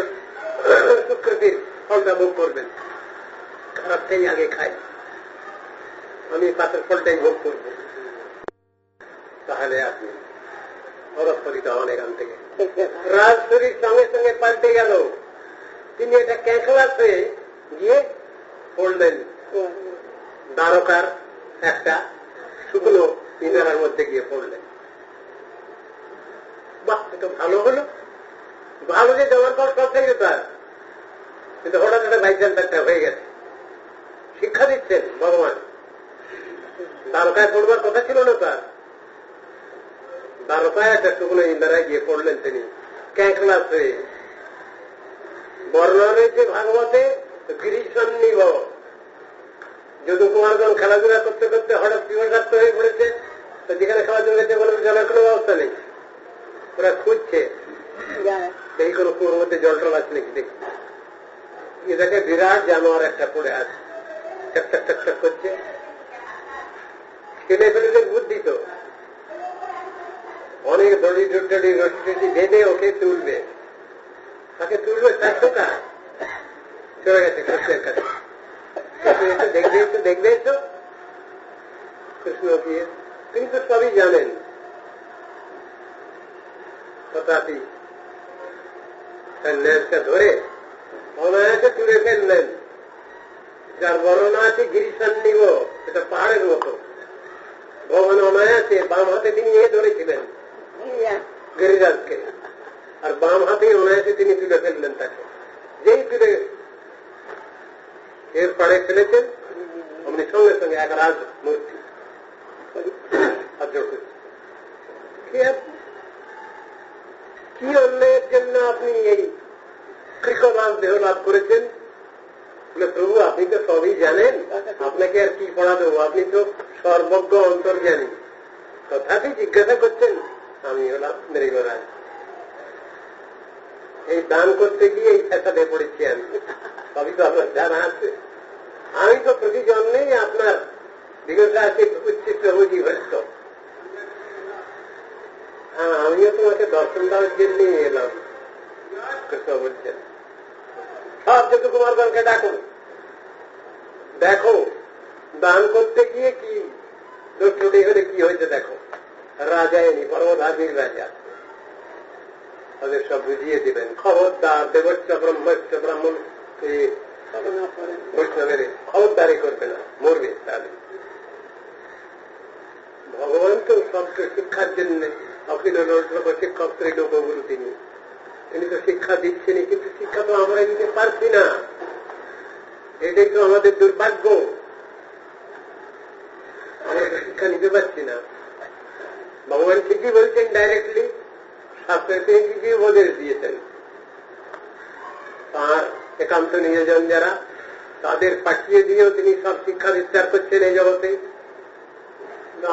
সুকৃতির ফলটা ভোগ করবেন? খারাপটাই আগে খাই, আমি পাপের ফলটাই ভোগ করব। তাহলে আপনি অরক্ষরিত হন এখান থেকে। রাজশরীর সঙ্গে সঙ্গে পাল্টে গেল। তিনি এটা ক্যাঁকড়াস হয়ে গিয়ে পড়লেন দ্বারকার একটা শুকনো ইনারার মধ্যে গিয়ে পড়লেন। বাহ, এটা ভালো হলো। ভালো যে যাওয়ার পর সব থেকে তার, কিন্তু হঠাৎ একটা বাইচান্স একটা হয়ে গেছে। শিক্ষা শিক্ষা দিচ্ছেন ভগবান। দ্বারকায় পড়বার কথা ছিল না তার, দ্বারকায় একটা টুকুনো ইন্দ্রায় গিয়ে পড়লেন তিনি ক্যাঁকলাস হয়ে। বর্ণনা রয়েছে ভাগবতে গিরিসন্নিভ, যদু কুমারগণ খেলাধুলা করতে করতে হঠাৎ পিপাসার্থ হয়ে পড়েছে, তো যেখানে খেলাধুলা করতে বলে জলের কোনো ব্যবস্থা নেই, ওরা খুঁজছে এই কোনো কুয়োর মধ্যে জল টল আছে নাকি দেখি, এটাকে বিরাট জানোয়ার একটা পড়ে আছে, টক টক টক করছে। ছেলে ফেলেদের বুদ্ধি তো অনেক দড়ি ডুডি রটি বেঁধে ওকে তুলবে, তাকে তুলবে 4 টাকা চলে গেছে কৃষ্ণের কাছে। দেখবে এসো কৃষ্ণ গিয়ে, তিনি তো সবই জানেন, তথাপি তার ন্যাসটা ধরে অনায়াসে তুলে ফেললেন। যার বর্ণনা আছে গিরিসন্নিভ, এটা পাহাড়ের মতো। ভগবান অনায়াসে বাম হাতে তিনি ধরেছিলেন গিরিরাজকে, আর বাম হাতে অনায়াসে তিনি তুলে ফেললেন তাকে। যেই তুলে এর পাড়ে ফেলেছেন অমনি সঙ্গে সঙ্গে এক রাজ মূর্তি কি অন্যায়ের জন্য আপনি এই কৃকদাস দেহ লাভ করেছেন? বলে প্রভু আপনি তো সবই জানেন, আপনাকে আর কি পড়া দেবো, আপনি তো সর্বজ্ঞ অন্তর্জ্ঞানী। তথাপি জিজ্ঞাসা করছেন, আমি হলাম মৃগরাজ, এই দান করতে গিয়ে এই ফ্যাসাদে পড়েছি আমি, সবই তো আপনার জানা আছে। আমি তো প্রতি জন্মেই আপনার বিগত আছে উচ্ছিষ্ট বুঝি ভ্রষ্ট, আমিও তোমাকে দর্শন দেওয়ার জন্যই এলাম। কৃষ্ণ বলছেন সব যত কুমারগণকে ডাকুন, দেখো দান করতে গিয়ে কি ত্রুটি হলে কি হয়েছে দেখো। রাজা এনি পরমধার্মিক রাজা, তাদের সব বুঝিয়ে দিবেন। খবরদার দেবচ্চ ব্রহ্মচ্চ ব্রাহ্মণ বৈষ্ণবের খবরদারি করবে না, মরবে তাহলে। ভগবান তো সবকে শিক্ষার জন্য অখিল লোক শিক্ষক ত্রিলোকগুরু, তিনি তো শিক্ষা দিচ্ছেনই, কিন্তু শিক্ষা তো আমরা দিতে পারছি না, এটাই তো আমাদের দুর্ভাগ্য। আমরা তো শিক্ষা নিতে পারছি না। ভগবান ঠিকই বলছেন ডাইরেক্টলি, শাস্ত্রে ঠিকই উপদেশ দিয়েছেন। তাঁর একান্ত নিয়োজন যারা, তাদের পাঠিয়ে দিয়েও তিনি সব শিক্ষা বিস্তার করছেন এই জগতে,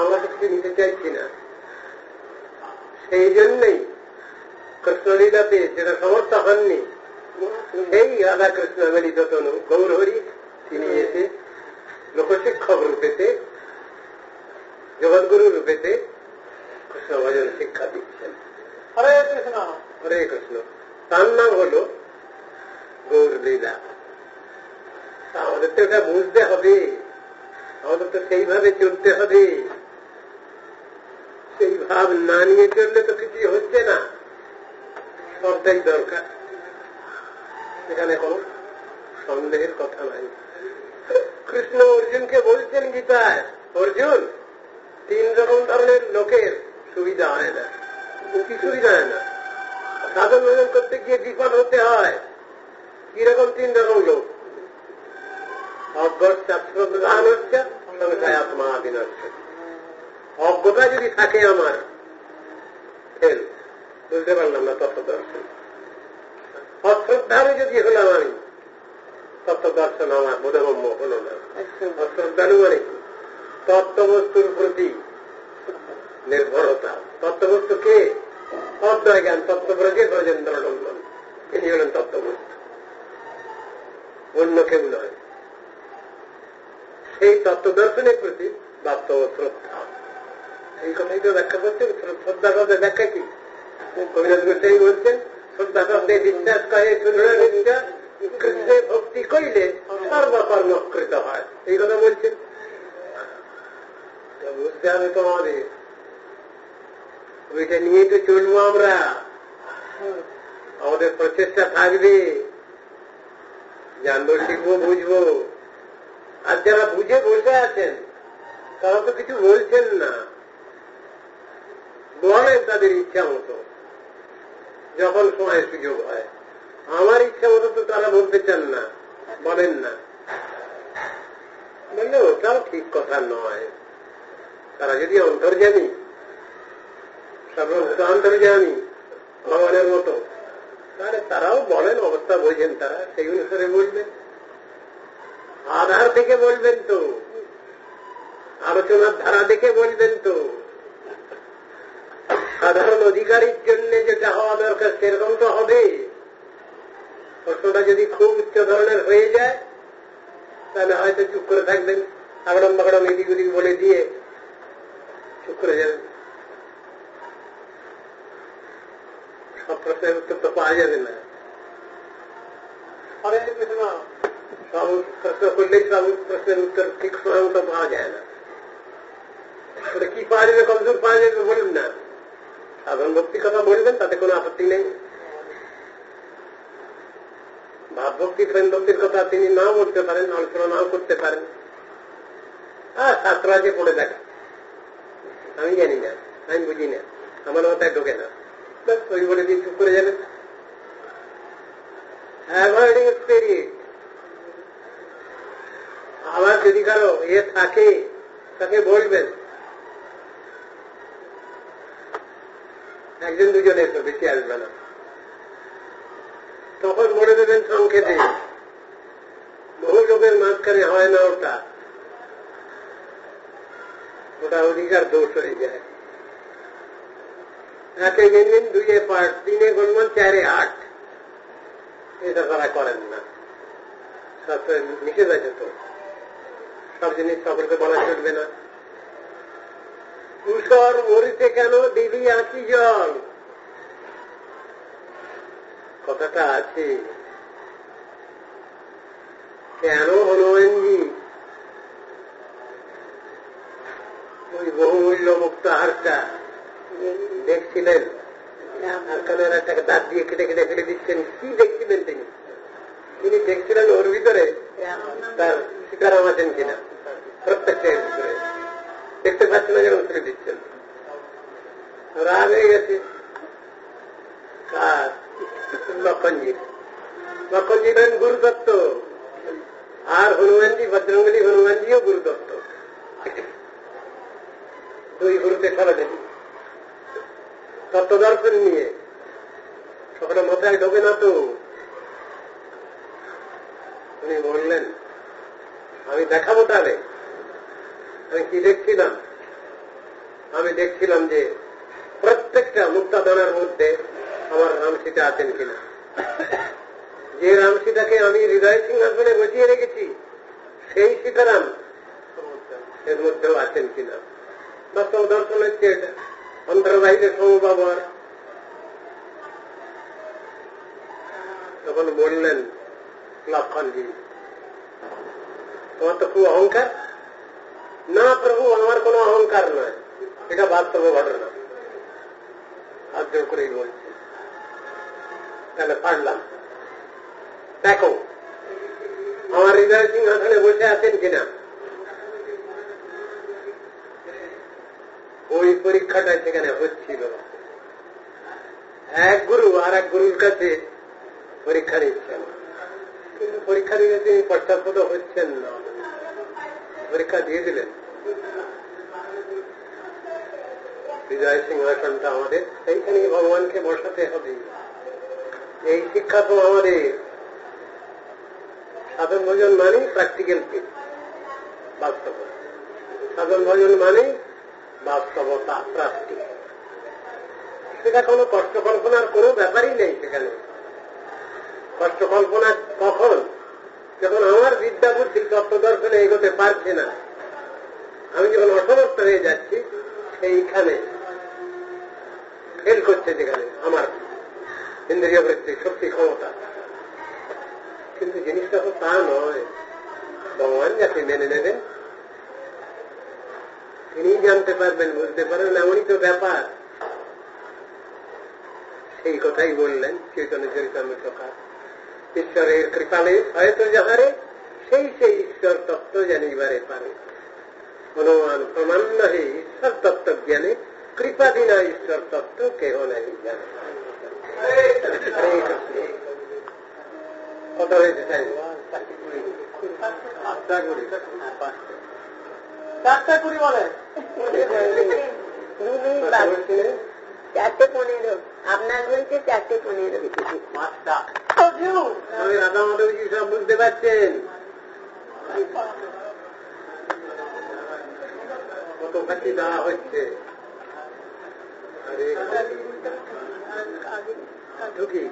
আমরা তো কিছু নিতে চাইছি না। সেই জন্যই কৃষ্ণলীলাতে যেটা সমর্থ হননি, সেই রাধা কৃষ্ণ মিলিত তনু গৌরহরি, তিনি এসে লোকশিক্ষক রূপেতে, জগৎগুরু রূপেতে কৃষ্ণ ভজন শিক্ষা দিচ্ছেন। হরে কৃষ্ণ হরে কৃষ্ণ। তার নাম হল গৌরলীলা। আমাদের তো এটা বুঝতে হবে, আমাদের তো সেইভাবে চলতে হবে। সেই ভাব না নিয়ে চললে তো কিছু হচ্ছে না, সবটাই দরকার, এখানে কোনো সন্দেহের কথা নাই। কৃষ্ণ অর্জুনকে বলছেন গীতায়, অর্জুন 3 রকম ধরনের লোকের সুবিধা হয় না। কি সুবিধা হয় না? সাধন ভজন করতে গিয়ে বিফল হতে হয়। কিরকম 3 রকম লোক? অজ্ঞান হচ্ছে আত্মা বিনষ্ট। অজ্ঞতা যদি থাকে আমার, ফেল, বুঝতে পারলাম না তত্ত্ব দর্শন। অশ্রদ্ধারু যদি হলাম আমি, তত্ত্ব দর্শন আমার বোধগম্য হল না। অশ্রদ্ধারু মানে কি? তত্ত্ববস্তুর প্রতি নির্ভরতা। তত্ত্ববস্তু কে? অদ্বয় জ্ঞান তত্ত্বব্রজে ব্রজেন্দ্র নন্দন, তিনি হলেন তত্ত্ববস্তু, অন্য কেউ নয়। সেই তত্ত্ব দর্শনের প্রতি বাস্তব শ্রদ্ধা, এই কথাই তো ব্যাখ্যা করছেন। শ্রদ্ধা শব্দের ব্যাখ্যা কি? কবিরাজ গোসাই বলছেন, শ্রদ্ধা শব্দে বিশ্বাস করে সুদৃঢ় বিশ্বাস, কৃষ্ণে ভক্তি করিলে সর্বকর্মকৃত হয়, এই কথা বলছেন। বুঝতে হবে তো আমাদের, ওইটা নিয়ে তো চলবো আমরা, আমাদের প্রচেষ্টা থাকবে, জানবো, শিখবো, বুঝবো। আর যারা বুঝে বসে আছেন তারা তো কিছু বলছেন না, বলেন তাদের ইচ্ছা মতো যখন সময় সুযোগ হয়। আমার ইচ্ছা মতো তো তারা বলতে চান না, বলেন না। বললে ওটাও ঠিক কথা নয়। তারা যদি অন্তর্যামী, সর্বভূত অন্তর্যামী ভগবানের মতো, তাহলে তারাও বলেন, অবস্থা বোঝেন, তারা সেই অনুসারে বলবেন, আধার থেকে বলবেন তো, আলোচনার ধারা দেখে বলবেন তো। সাধারণ অধিকারীর জন্য যেটা হওয়া দরকার সেরকম তো হবে। প্রশ্নটা যদি খুব উচ্চ ধরনের হয়ে যায় তাহলে হয়তো চুপ করে থাকবেন, আগড়ম বাগড়ম এদিক ওদিক বলে দিয়ে চুপ করে যাবেন। সব প্রশ্নের উত্তর তো পাওয়া যাবে না। সব প্রশ্ন করলেই সব প্রশ্নের উত্তর ঠিক সময় মতো পাওয়া যায় না। ওটা কি পাওয়া যাবে, কতদূর পাওয়া যাবে বলুন না। সাধারণ ভক্তির কথা বলবেন, তাতে কোনো আপত্তি নেই। ভাবভক্তি প্রেম ভক্তির কথা তিনি নাও বলতে পারেন, আলোচনা নাও করতে পারেন। শাস্ত্র আছে পড়ে দেখা, আমি জানি না, আমি বুঝি না, আমার মাথায় ঢোকে না, ওই বলে দিয়ে চুপ করে যাবেন। Avoiding spirit. আবার যদি কারো থাকে তাকে বলবেন, একজন দুজনে তো বেশি আসবে না, তখন বলে দেবেন সংক্ষেপে। বহু লোকের মাঝখানে হয় না ওটা, ওটা অধিকার দোষ হয়ে যায়। একে গেলেন, দুইয়ে পাঠ, তিনে গুণমান, চারে আট, এটা তারা করেন না। শাস্ত্রে নিষেধ আছে তো, সব জিনিস সকলকে বলা চলবে না। তুষর মরিতে কেন দিদি আঁকি জল, কথাটা আছে। কেন হনুমানজি ওই বহুমূল্য মুক্ত হারটা দেখছিলেন, হারখানের একটা দাঁত দিয়ে কেটে কেটে ফেলে দিচ্ছেন? কি দেখছিলেন তিনি? তিনি দেখছিলেন ওর ভিতরে তার সীতারাম আছেন কিনা, প্রত্যেকটার ভিতরে দেখতে পাচ্ছেন না, যেমন ফেলে দিচ্ছেন। রাগ হয়ে গেছে কার? লক্ষণজির। লক্ষণজি হলেন গুরুদত্ত, আর হনুমানজি, বজরঙ্গলী হনুমানজিও গুরুদত্ত। দুই গুরুতে ফেলেন তত্ত্বদর্শন নিয়ে, সকলে মাথায় ঢোকে না তো। উনি বললেন, আমি দেখাবো তাহলে। আমি কি দেখছিলাম? আমি দেখছিলাম যে প্রত্যেকটা মুক্তাদানার মধ্যে আমার রামসীতা আছেন কিনা। যে রামসীতাকে আমি হৃদয় সিংহাসনে বসিয়ে রেখেছি, সেই সীতারাম এর মধ্যেও আছেন কিনা। বাস্তব দর্শন হচ্ছে এটা, অন্তর্বাহিতে সমবাবার। তখন বললেন লক্ষণজি, তোমার তো খুব অহংকার। না প্রভু, আমার কোনো অহংকার নয়, এটা বাস্তব ঘটনা। হাত জোর করেই বলছে। তাহলে পারলাম, দেখো আমার হৃদয় সিংহাসনে বসে আছেন কিনা। ওই পরীক্ষাটা সেখানে হচ্ছিল। এক গুরু আর এক গুরুর কাছে পরীক্ষা নিচ্ছেন, কিন্তু পরীক্ষা দিলে তিনি পশ্চাৎপদ হচ্ছেন না। পরীক্ষা দিয়ে দিলেন। হৃদয় সিংহাসনটা আমাদের, সেইখানে ভগবানকে বসাতে হবে। এই শিক্ষা তো আমাদের। সাধন ভজন মানে প্র্যাকটিক্যাল ফিল, বাস্তব। সাধন ভজন মানে বাস্তবতা, প্রাপ্তি। সেটা কোনো কষ্ট কল্পনার কোনো ব্যাপারই নেই সেখানে। কষ্ট কল্পনা কখন? যখন আমার বিদ্যা বুদ্ধি তত্ত্বদর্শনে এগোতে পারছে না, আমি যখন অসমর্থ হয়ে যাচ্ছি, সেইখানে ফেল করছে, যেখানে আমার ইন্দ্রিয় বৃত্তি, শক্তি, ক্ষমতা। কিন্তু জিনিসটা তো তা নয়। ভগবান যাকে মেনে নেবেন তিনি জানতে পারবেন, বুঝতে পারবেন, এমনই তো ব্যাপার। সেই কথাই বললেন চৈতন্য চরিতামৃত কার। ঈশ্বরের কৃপালে হয়তো যাহারে, সেই সেই ঈশ্বর তত্ত্ব জানিবারে পারে। হনুমান প্রমাণ নহে ঈশ্বর তত্ত্ব জ্ঞানে, কৃপা বিনা ঈশ্বর তত্ত্ব কেহ নাই জানে। কথা হয়েছে তাই 5টা কুড়ি, 4টা কুড়ি বলে 4:15 আপনার বলছে 4:15 5টা রাধা মাধবজি সব বুঝতে পারছেন কত কাছি দেওয়া হচ্ছে ঢুকি